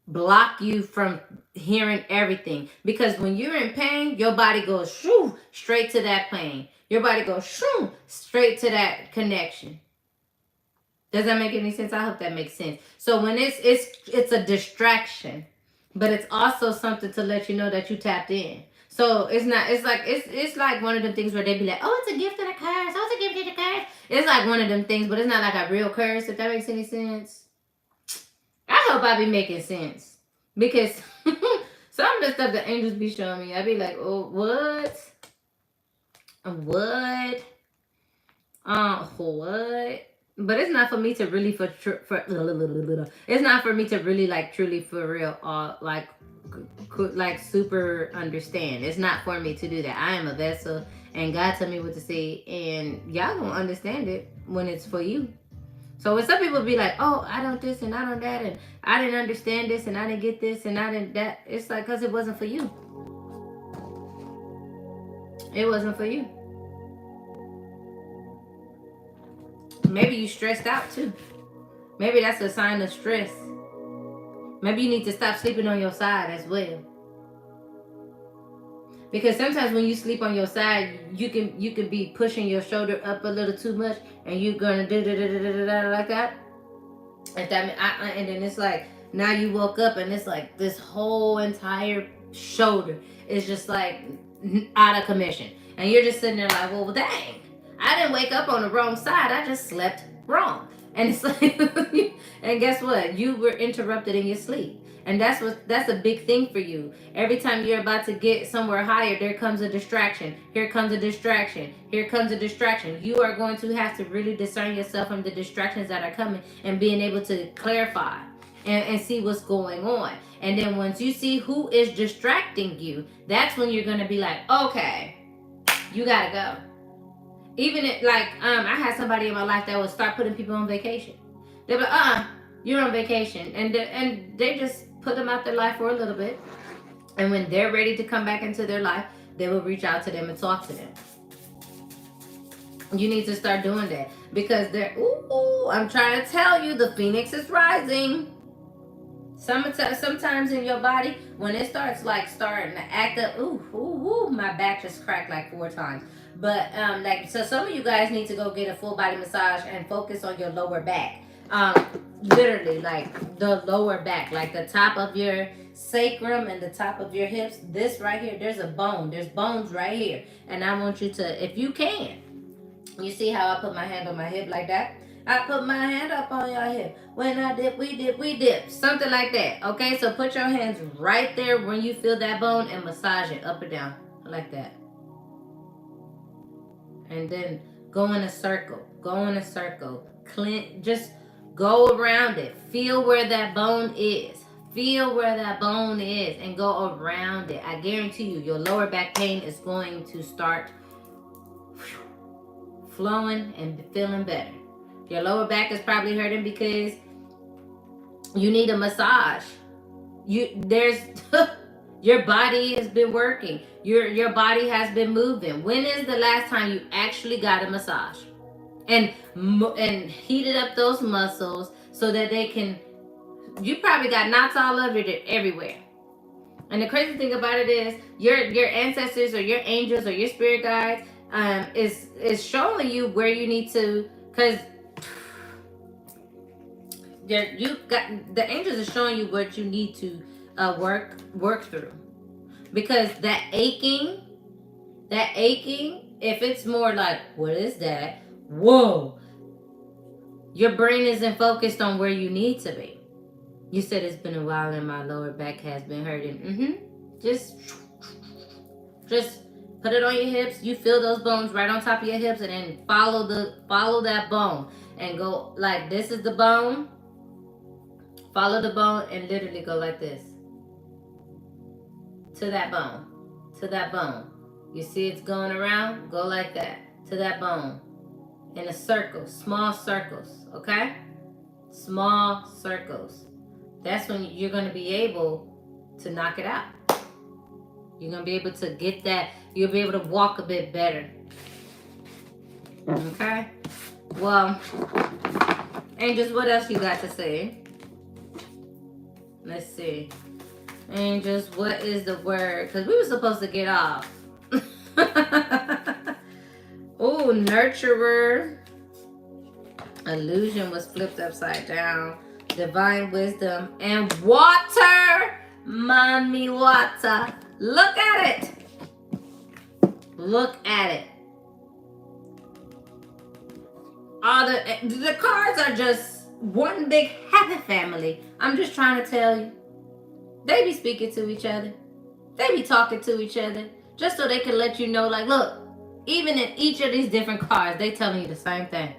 block you from hearing everything. Because when you're in pain, your body goes shoo, straight to that pain. Your body goes shoo, straight to that connection. Does that make any sense? I hope that makes sense. So when it's a distraction, but it's also something to let you know that you tapped in. So it's not. It's like one of them things where they be like, oh, it's a gift and a curse. Oh, it's a gift and a curse. It's like one of them things, but it's not like a real curse. If that makes any sense. I hope I be making sense, because some of the stuff the angels be showing me, I be like, oh, what? What? What? But it's not for me to really it's not for me to really like truly for real like super understand. It's not for me to do that. I am a vessel, and God told me what to say, and y'all gonna understand it when it's for you. So when some people be like, oh, I don't this and I don't that, and I didn't understand this and I didn't get this and I didn't that, it's like because it wasn't for you. It wasn't for you. Maybe you stressed out too. Maybe that's a sign of stress. Maybe you need to stop sleeping on your side as well. Because sometimes when you sleep on your side, you can be pushing your shoulder up a little too much, and you're gonna do like that. And then it's like now you woke up and it's like this whole entire shoulder is just like out of commission, and you're just sitting there like, well, dang, I didn't wake up on the wrong side. I just slept wrong, and it's like, and guess what? You were interrupted in your sleep. And that's a big thing for you. Every time you're about to get somewhere higher, there comes a distraction. Here comes a distraction. Here comes a distraction. You are going to have to really discern yourself from the distractions that are coming, and being able to clarify and see what's going on. And then once you see who is distracting you, that's when you're going to be like, okay, you got to go. Even if, like, I had somebody in my life that would start putting people on vacation. They'd be like, you're on vacation. And they just put them out their life for a little bit, and when they're ready to come back into their life, they will reach out to them and talk to them. You need to start doing that, because they're I'm trying to tell you, the phoenix is rising. Sometimes in your body, when it starts starting to act up, my back just cracked like 4 times. But so some of you guys need to go get a full body massage and focus on your lower back. Literally, like the lower back, like the top of your sacrum and the top of your hips. This right here, there's a bone. There's bones right here, and I want you to, if you can, you see how I put my hand on my hip like that? I put my hand up on your hip. When I dip, we dip. Something like that. Okay, so put your hands right there when you feel that bone and massage it up and down like that. And then go in a circle. Go in a circle. Just go around it. Feel where that bone is. Feel where that bone is and go around it. I guarantee you, your lower back pain is going to start flowing and feeling better. Your lower back is probably hurting because you need a massage. Your body has been working. Your body has been moving. When is the last time you actually got a massage and heated up those muscles so that they can? You probably got knots all over it everywhere. And the crazy thing about it is your ancestors or your angels or your spirit guides is showing you where you need to, because the angels are showing you what you need to work through. Because that aching, if it's more like, what is that? Whoa, your brain isn't focused on where you need to be. You said it's been a while and my lower back has been hurting. Just put it on your hips. You feel those bones right on top of your hips, and then follow that bone and go like, this is the bone. Follow the bone and literally go like this. To that bone. To that bone. You see it's going around? Go like that. To that bone. In a circle. Small circles. Okay? Small circles. That's when you're going to be able to knock it out. You're going to be able to get that. You'll be able to walk a bit better. Okay? Well, Angels, what else you got to say? Let's see. Angels, what is the word? Because we were supposed to get off. Oh, nurturer. Illusion was flipped upside down. Divine wisdom and water. Mommy water. Look at it. Look at it. All the cards are just one big happy family. I'm just trying to tell you. They be speaking to each other. They be talking to each other. Just so they can let you know, like, look, even in each of these different cards, they telling you the same thing.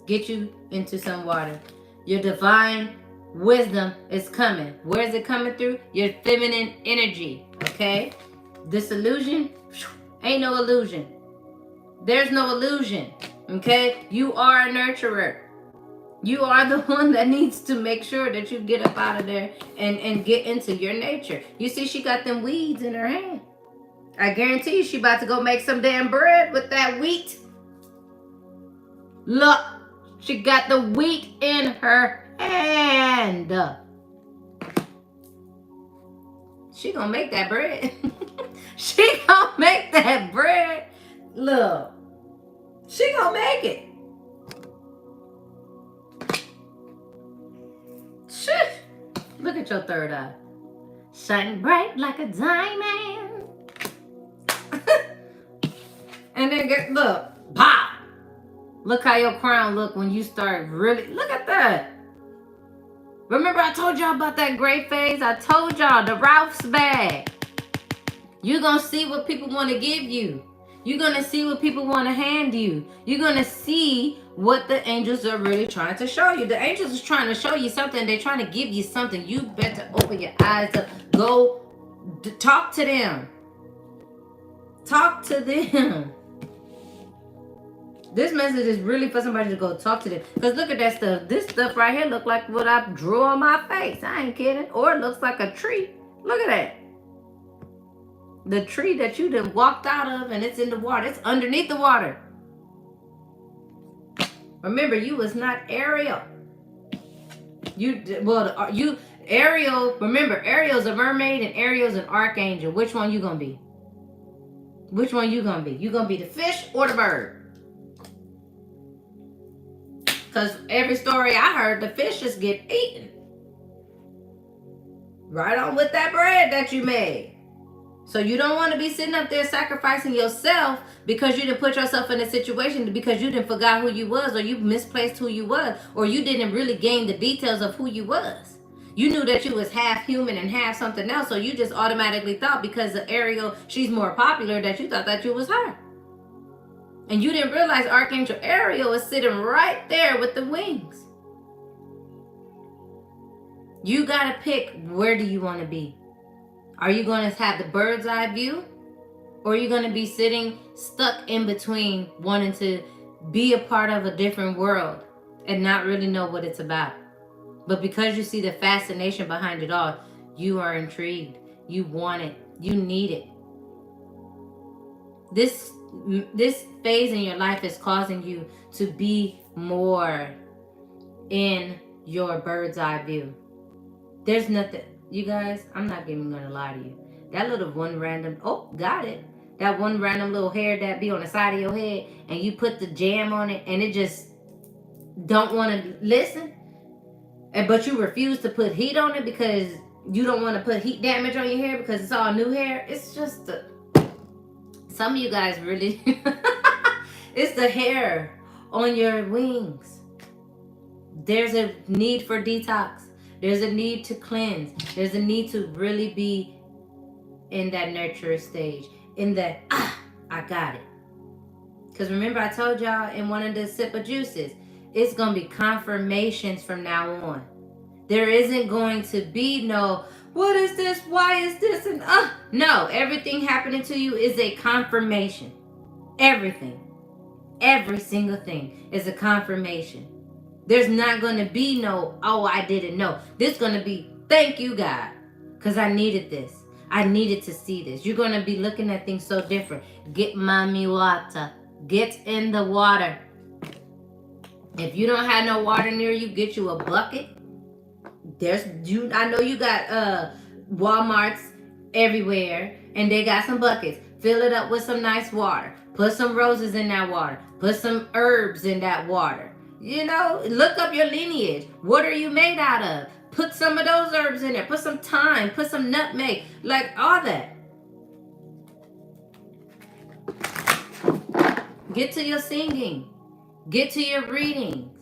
Get you into some water. Your divine wisdom is coming. Where is it coming through? Your feminine energy, okay? This illusion, ain't no illusion. There's no illusion, okay? You are a nurturer. You are the one that needs to make sure that you get up out of there and get into your nature. You see, she got them weeds in her hand. I guarantee you she about to go make some damn bread with that wheat. Look, she got the wheat in her hand. She gonna make that bread. She gonna make that bread. Look, she gonna make it. Shit. Look at your third eye. Shining bright like a diamond. And then look, pop. Look how your crown look when you start really, look at that. Remember I told y'all about that gray phase? I told y'all, the Ralph's bag. You're going to see what people want to give you. You're going to see what people want to hand you. You're going to see what the angels are really trying to show you. The angels is trying to show you something. They're trying to give you something. You better open your eyes up. Go talk to them. Talk to them. This message is really for somebody to go talk to them. Because look at that stuff. This stuff right here look like what I drew on my face. I ain't kidding. Or it looks like a tree. Look at that. The tree that you done walked out of and it's in the water. It's underneath the water. Remember, you was not Ariel. Ariel, remember, Ariel's a mermaid and Ariel's an archangel. Which one you gonna be? Which one you gonna be? You gonna be the fish or the bird? Because every story I heard, the fishes get eaten. Right on with that bread that you made. So you don't want to be sitting up there sacrificing yourself because you didn't put yourself in a situation because you didn't forgot who you was, or you misplaced who you was, or you didn't really gain the details of who you was. You knew that you was half human and half something else, so you just automatically thought because of Ariel, she's more popular, that you thought that you was her. And you didn't realize Archangel Ariel is sitting right there with the wings. You got to pick, where do you want to be? Are you going to have the bird's eye view? Or are you going to be sitting stuck in between, wanting to be a part of a different world and not really know what it's about? But because you see the fascination behind it all, you are intrigued. You want it. You need it. This phase in your life is causing you to be more in your bird's eye view. There's nothing, you guys, I'm not even gonna lie to you. That little one random, got it. That one random little hair that be on the side of your head and you put the jam on it and it just don't want to listen. But you refuse to put heat on it because you don't want to put heat damage on your hair because it's all new hair. It's just some of you guys really, it's the hair on your wings. There's a need for detox. There's a need to cleanse. There's a need to really be in that nurturer stage. In that, I got it. Because remember I told y'all in one of the sip of juices, it's going to be confirmations from now on. There isn't going to be no, what is this? Why is this? And no, everything happening to you is a confirmation. Everything. Every single thing is a confirmation. There's not going to be no, I didn't know. This is going to be, thank you, God, because I needed this. I needed to see this. You're going to be looking at things so different. Get mommy water. Get in the water. If you don't have no water near you, get you a bucket. I know you got Walmarts everywhere, and they got some buckets. Fill it up with some nice water. Put some roses in that water. Put some herbs in that water. You know, look up your lineage. What are you made out of? Put some of those herbs in there. Put some thyme. Put some nutmeg. Like all that. Get to your singing. Get to your readings.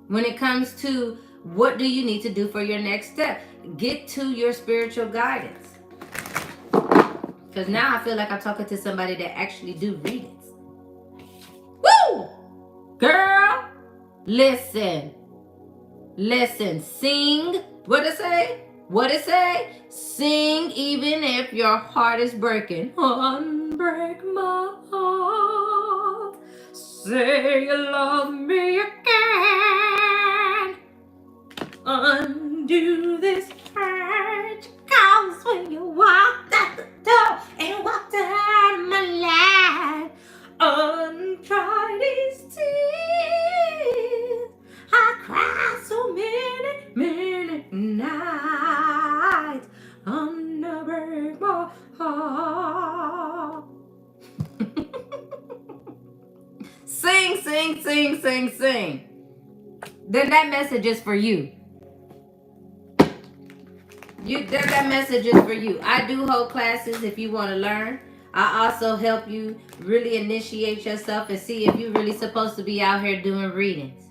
When it comes to what do you need to do for your next step, get to your spiritual guidance. Because now I feel like I'm talking to somebody that actually do readings. Woo! Girl, listen. Listen, sing. What it say? What it say? Sing even if your heart is breaking. Unbreak my heart. Say you love me again. Undo this hurt. Cause when you walked out the door and walked out of my life, untry these tears. I cried so many, many nights. Unbreak my heart. Sing, sing, sing, sing, sing. Then that message is for you. That message is for you. I do hold classes if you want to learn. I also help you really initiate yourself and see if you're really supposed to be out here doing readings.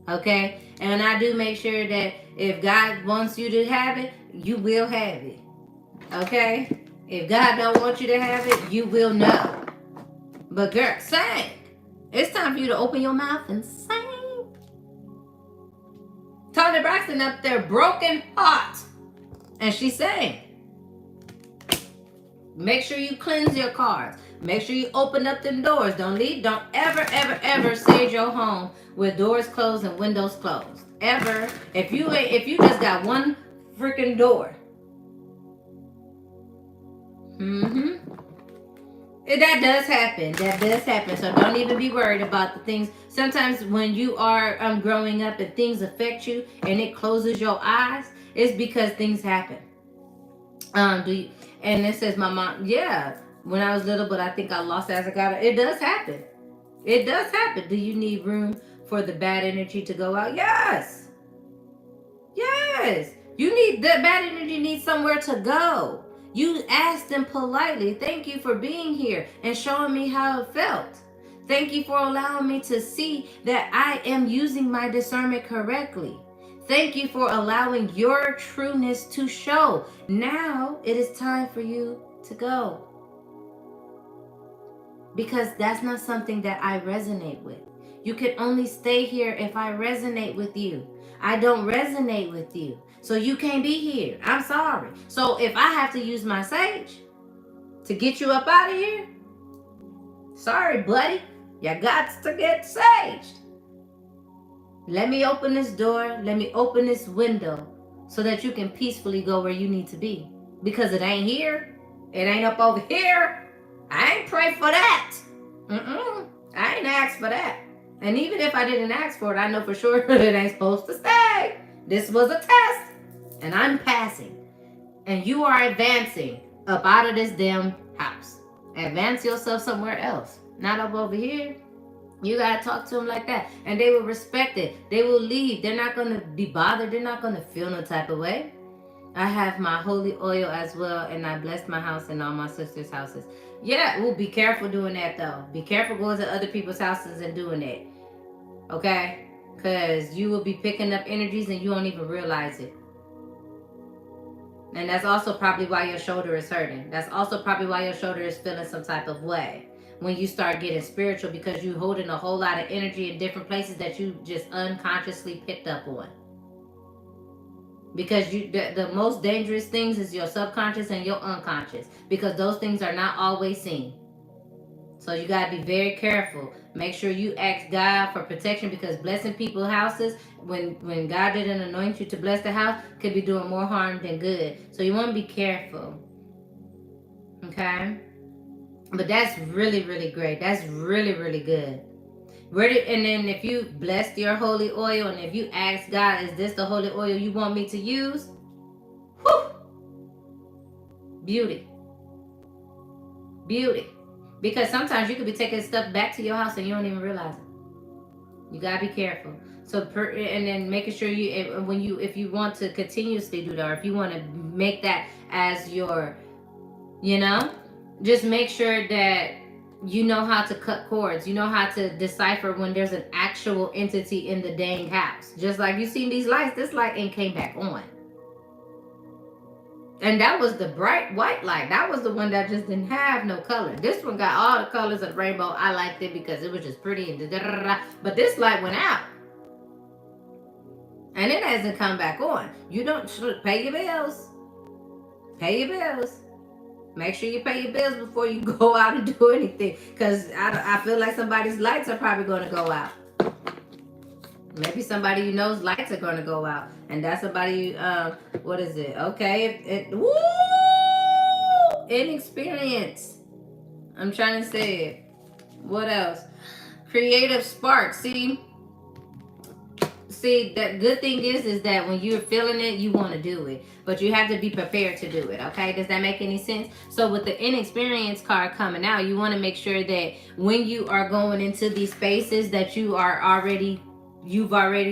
Okay? And I do make sure that if God wants you to have it, you will have it. Okay? If God don't want you to have it, you will know. But girl, sing. It's time for you to open your mouth and sing. Tony Braxton up there, broken heart. And she sang. Make sure you cleanse your cards. Make sure you open up them doors. Don't ever, ever, ever sage your home with doors closed and windows closed. Ever. If you just got one freaking door. That does happen. That does happen. So don't even be worried about the things. Sometimes when you are growing up and things affect you and it closes your eyes, it's because things happen. And it says my mom, yeah, when I was little, but I think I lost it as I got it. It does happen. It does happen. Do you need room for the bad energy to go out? Yes. Yes. The bad energy needs somewhere to go. You asked them politely, thank you for being here and showing me how it felt. Thank you for allowing me to see that I am using my discernment correctly. Thank you for allowing your trueness to show. Now it is time for you to go. Because that's not something that I resonate with. You can only stay here if I resonate with you. I don't resonate with you. So you can't be here. I'm sorry. So if I have to use my sage to get you up out of here, sorry, buddy. You got to get saged. Let me open this door. Let me open this window so that you can peacefully go where you need to be. Because it ain't here. It ain't up over here. I ain't pray for that. I ain't asked for that. And even if I didn't ask for it, I know for sure it ain't supposed to stay. This was a test. And I'm passing. And you are advancing up out of this damn house. Advance yourself somewhere else. Not up over here. You gotta talk to them like that. And they will respect it. They will leave. They're not gonna be bothered. They're not gonna feel no type of way. I have my holy oil as well. And I blessed my house and all my sisters' houses. Yeah, be careful doing that though. Be careful going to other people's houses and doing that. Okay? Because you will be picking up energies and you don't even realize it. And that's also probably why your shoulder is hurting. That's also probably why your shoulder is feeling some type of way. When you start getting spiritual, because you're holding a whole lot of energy in different places that you just unconsciously picked up on. Because the most dangerous things is your subconscious and your unconscious. Because those things are not always seen. So you got to be very careful. Make sure you ask God for protection, because blessing people's houses, when God didn't anoint you to bless the house, could be doing more harm than good. So you want to be careful. Okay? But that's really, really great. That's really, really good. And then if you blessed your holy oil, and if you ask God, is this the holy oil you want me to use? Whew! Beauty. Beauty. Because sometimes you could be taking stuff back to your house and you don't even realize it. You gotta be careful. So, and then making sure if you want to continuously do that, or if you want to make that as your, just make sure that you know how to cut cords. You know how to decipher when there's an actual entity in the dang house. Just like you seen these lights, this light ain't came back on. And that was the bright white light. That was the one that just didn't have no color. This one got all the colors of the rainbow. I liked it because it was just pretty. But this light went out. And it hasn't come back on. You don't pay your bills. Pay your bills. Make sure you pay your bills before you go out and do anything. Because I feel like somebody's lights are probably going to go out. Maybe somebody you know's lights are going to go out. And that's somebody, what is it? Okay. Woo! Inexperience. I'm trying to say it. What else? Creative spark. See, the good thing is that when you're feeling it, you want to do it. But you have to be prepared to do it, okay? Does that make any sense? So with the inexperienced card coming out, you want to make sure that when you are going into these spaces that you've already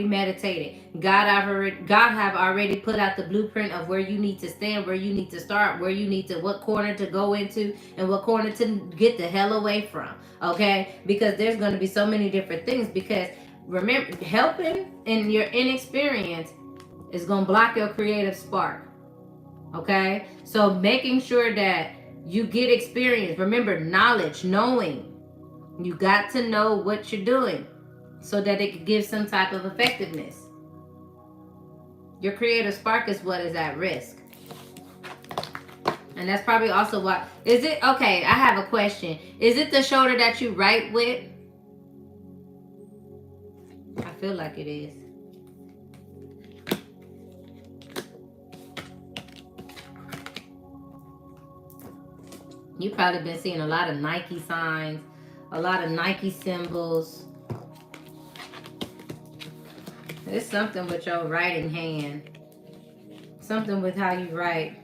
meditated. God have already put out the blueprint of where you need to stand, where you need to start, what corner to go into, and what corner to get the hell away from, okay? Because there's going to be so many different things. Because remember, helping in your inexperience is going to block your creative spark, okay? So making sure that you get experience. Remember, knowledge, knowing. You got to know what you're doing so that it could give some type of effectiveness. Your creative spark is what is at risk. And that's probably also why. Is it, okay, I have a question. Is it the shoulder that you write with? I feel like it is. You've probably been seeing a lot of Nike signs, a lot of Nike symbols. It's something with your writing hand. Something with how you write.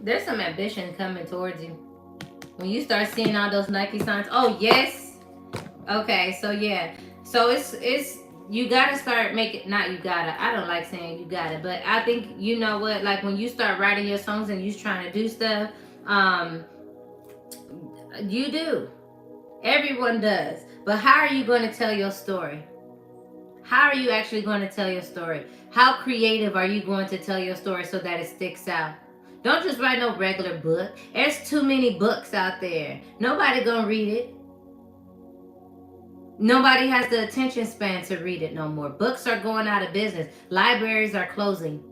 There's some ambition coming towards you. When you start seeing all those Nike signs. Oh, yes. Okay, so yeah. So it's you gotta start making, not you gotta, I don't like saying you gotta, but I think, you know what, like when you start writing your songs and you're trying to do stuff, you do. Everyone does. But how are you going to tell your story? How are you actually going to tell your story? How creative are you going to tell your story so that it sticks out? Don't just write no regular book. There's too many books out there. Nobody gonna read it. Nobody has the attention span to read it no more. Books are going out of business. Libraries are closing.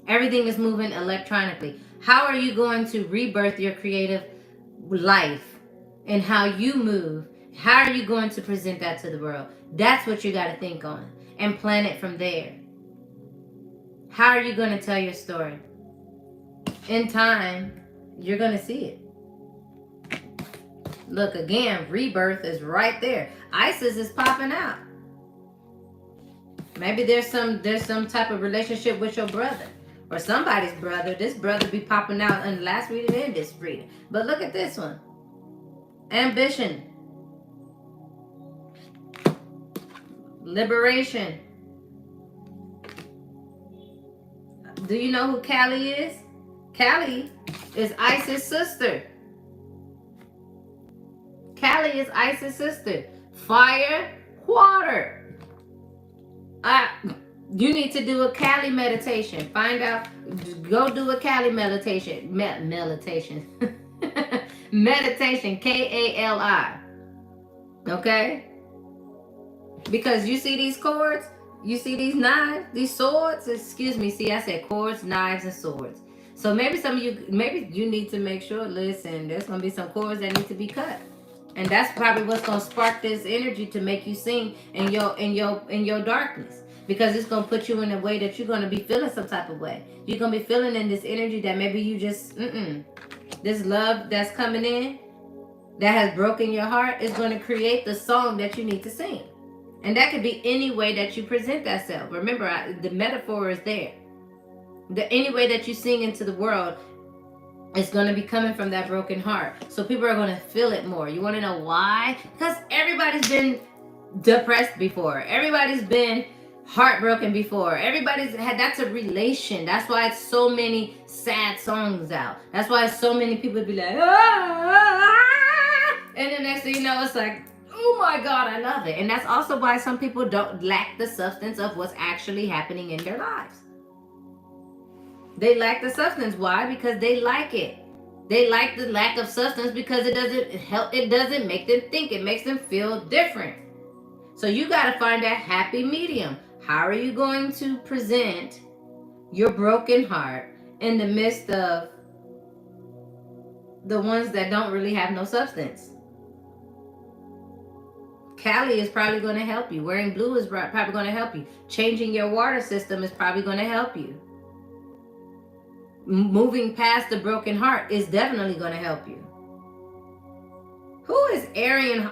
Everything is moving electronically. How are you going to rebirth your creative life and how you move? How are you going to present that to the world? That's what you got to think on and plan it from there. How are you going to tell your story? In time, you're going to see it. Look, again, rebirth is right there. Isis is popping out. Maybe there's some type of relationship with your brother or somebody's brother. This brother be popping out in the last reading and this reading. But look at this one. Ambition. Liberation. Do you know who Callie is? Callie is Isis' sister. Callie is Isis' sister. Fire, water. You need to do a Callie meditation. Find out. Go do a Callie meditation. Meditation. Meditation. Kali. Okay? Because you see these cords? You see these knives? These swords? Excuse me. See, I said cords, knives, and swords. So maybe some of you, maybe you need to make sure, listen, there's going to be some cords that need to be cut. And that's probably what's going to spark this energy to make you sing in your darkness. Because it's going to put you in a way that you're going to be feeling some type of way. You're going to be feeling in this energy that maybe you just, this love that's coming in that has broken your heart is going to create the song that you need to sing. And that could be any way that you present that self. Remember, the metaphor is there. Any way that you sing into the world is going to be coming from that broken heart. So people are going to feel it more. You want to know why? Because everybody's been depressed before. Everybody's been heartbroken before. Everybody's had, that's a relation. That's why it's so many sad songs out. That's why so many people be like, and the next thing you know, it's like, oh my God, I love it. And that's also why some people don't lack the substance of what's actually happening in their lives. They lack the substance. Why? Because they like it. They like the lack of substance because it doesn't help. It doesn't make them think. It makes them feel different. So you got to find that happy medium. How are you going to present your broken heart in the midst of the ones that don't really have no substance? Cali is probably going to help you. Wearing blue is probably going to help you. Changing your water system is probably going to help you. Moving past the broken heart is definitely going to help you. Who is Arian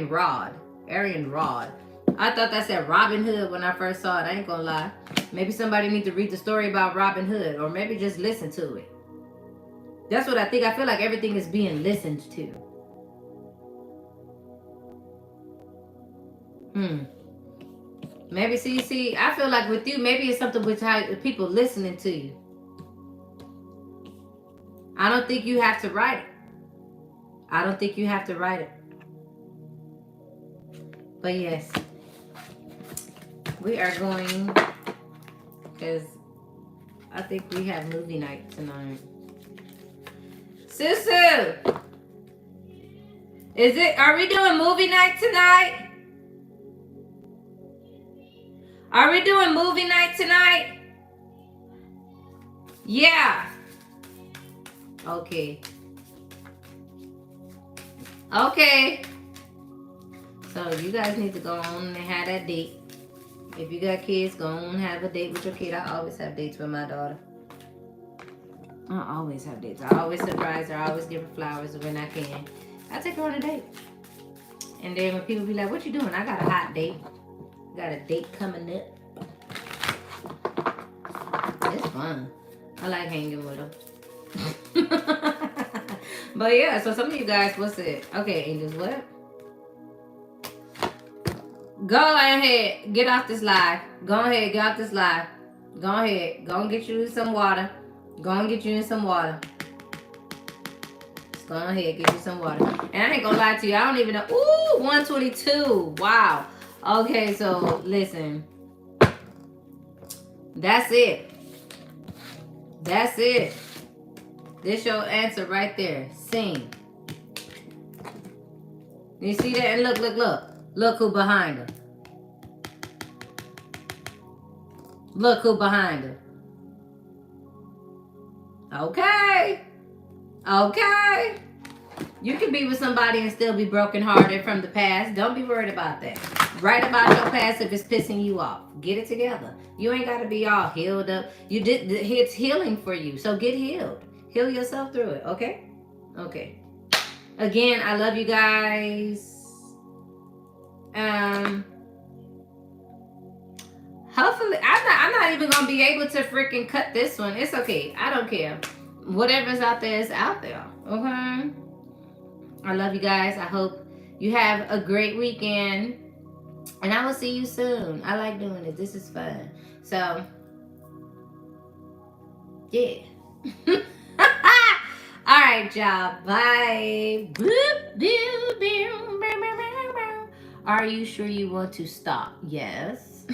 Rod? Arian Rod. I thought that said Robin Hood when I first saw it. I ain't gonna lie. Maybe somebody needs to read the story about Robin Hood, or maybe just listen to it. That's what I think. I feel like everything is being listened to. Maybe, see, I feel like with you, maybe it's something with how people listening to you. I don't think you have to write it. I don't think you have to write it. But yes, we are going, because I think we have movie night tonight. Susu! Are we doing movie night tonight? Are we doing movie night tonight? Yeah. Okay. Okay. So you guys need to go on and have that date. If you got kids, go on and have a date with your kid. I always have dates with my daughter. I always have dates. I always surprise her. I always give her flowers when I can. I take her on a date. And then when people be like, what you doing? I got a hot date. Got a date coming up. It's fun. I like hanging with them. But yeah, so some of you guys, what's it? Okay, Angels, what? Go ahead, get off this live. Go ahead, get off this live. Go ahead, go and get you some water. Go and get you some water. Just go ahead, get you some water. And I ain't gonna lie to you, I don't even know. Ooh, 122. Wow. Okay, so listen. That's it. That's it. This your answer right there. Sing. You see that? And look, look, look. Look who behind her. Look who behind her. Okay. Okay. You can be with somebody and still be brokenhearted from the past. Don't be worried about that. Write about your past if it's pissing you off. Get it together. You ain't got to be all healed up. It's healing for you. So get healed. Heal yourself through it. Okay? Okay. Again, I love you guys. Hopefully, I'm not even gonna be able to freaking cut this one. It's okay. I don't care. Whatever's out there is out there. Okay. I love you guys. I hope you have a great weekend, and I will see you soon. I like doing it. This is fun. So, yeah. All right, y'all. Bye. Are you sure you want to stop? Yes.